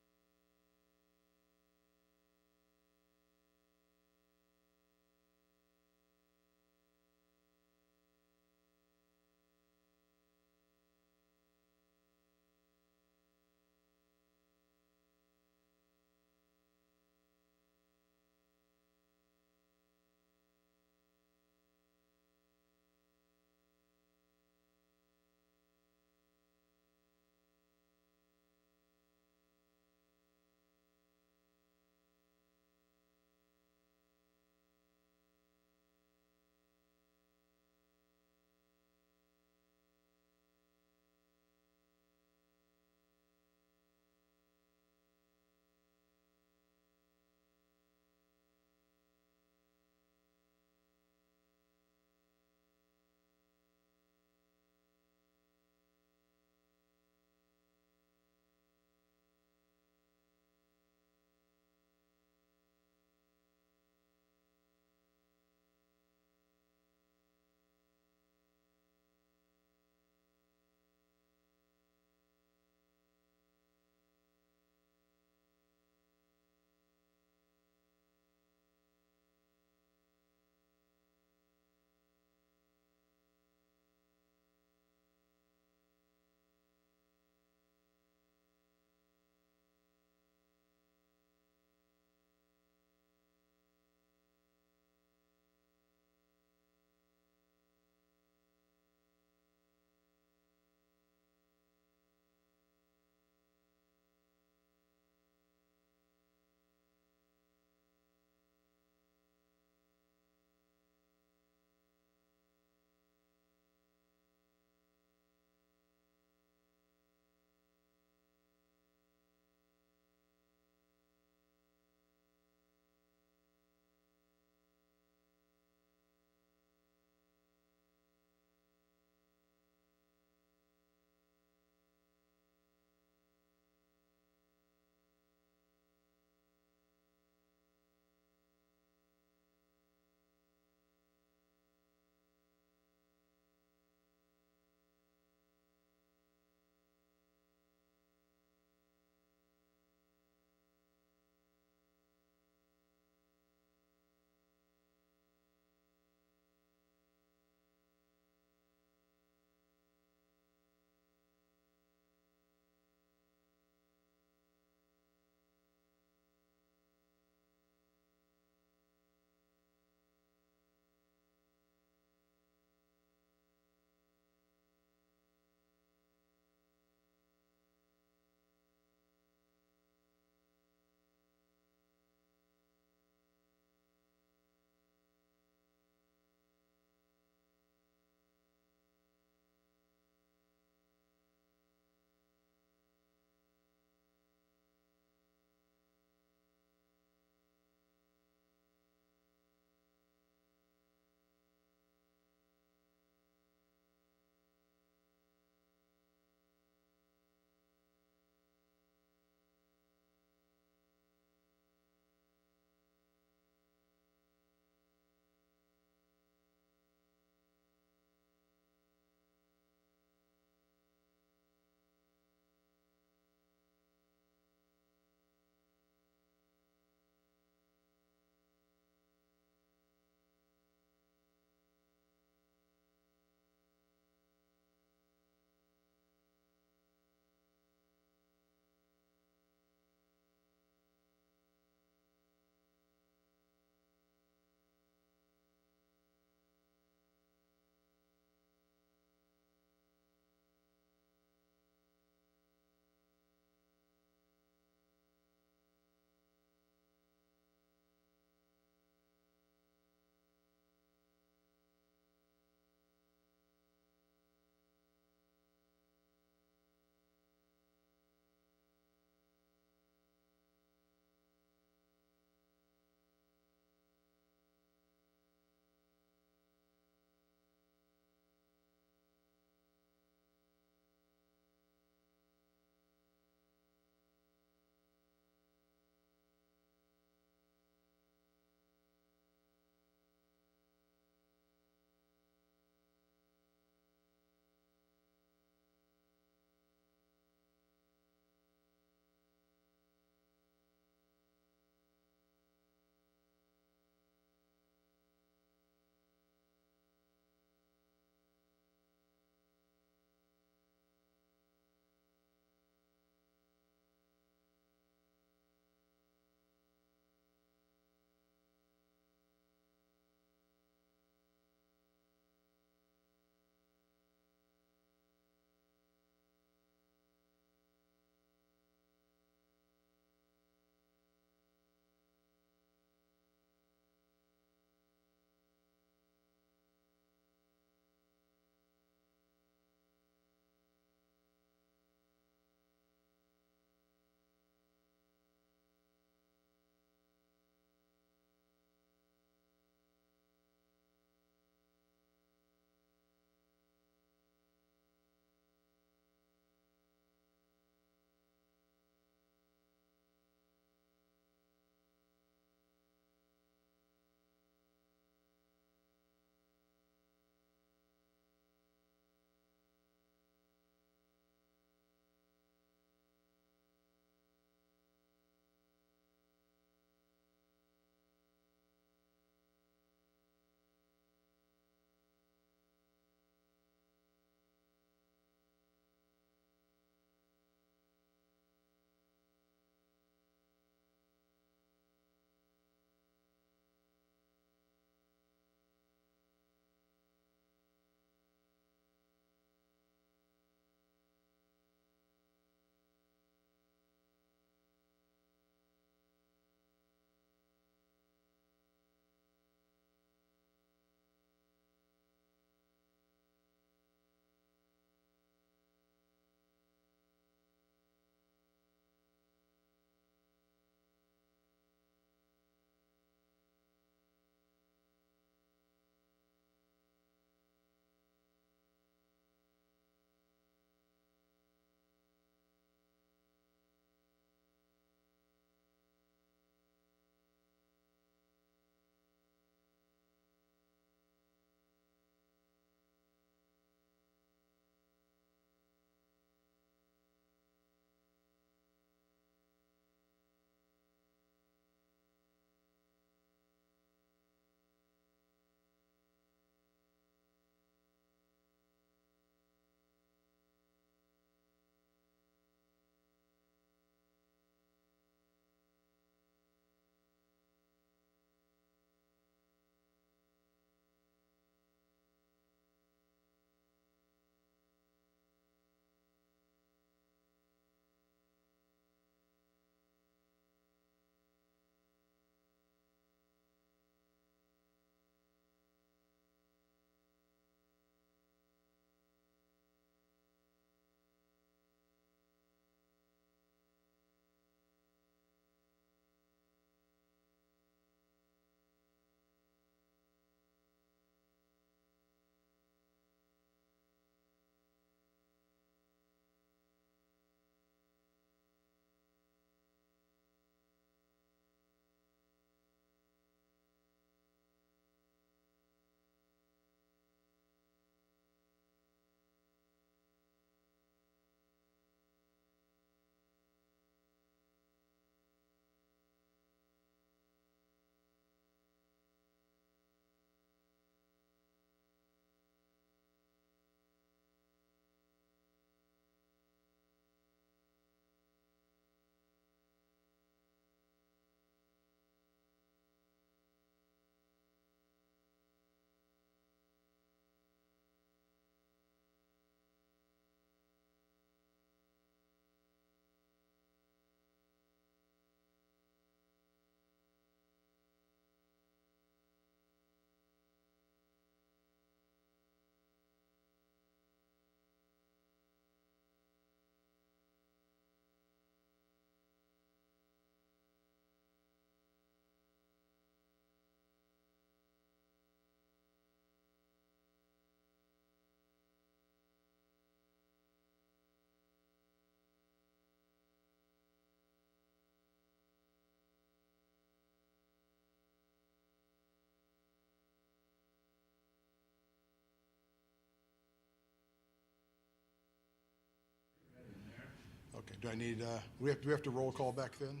Do I need, do we have to roll call back then?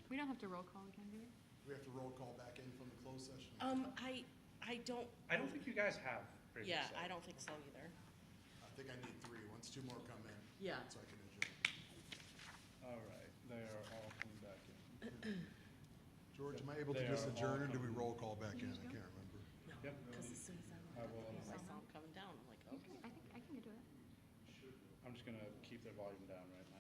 We don't have to roll call again, do we? Do we have to roll call back in from the closed session? I don't. I don't think you guys have previously. Yeah, I don't think so either. I think I need 3. Once 2 more come in. Yeah. So I can adjourn. All right, they are all coming back in. George, am I able to They just are all adjourn, or do we coming. roll call back in? I can't remember. No, Yep. because as soon as I will. I saw them coming down, I'm like, okay. I think I can do it. I'm just gonna keep their volume down right now.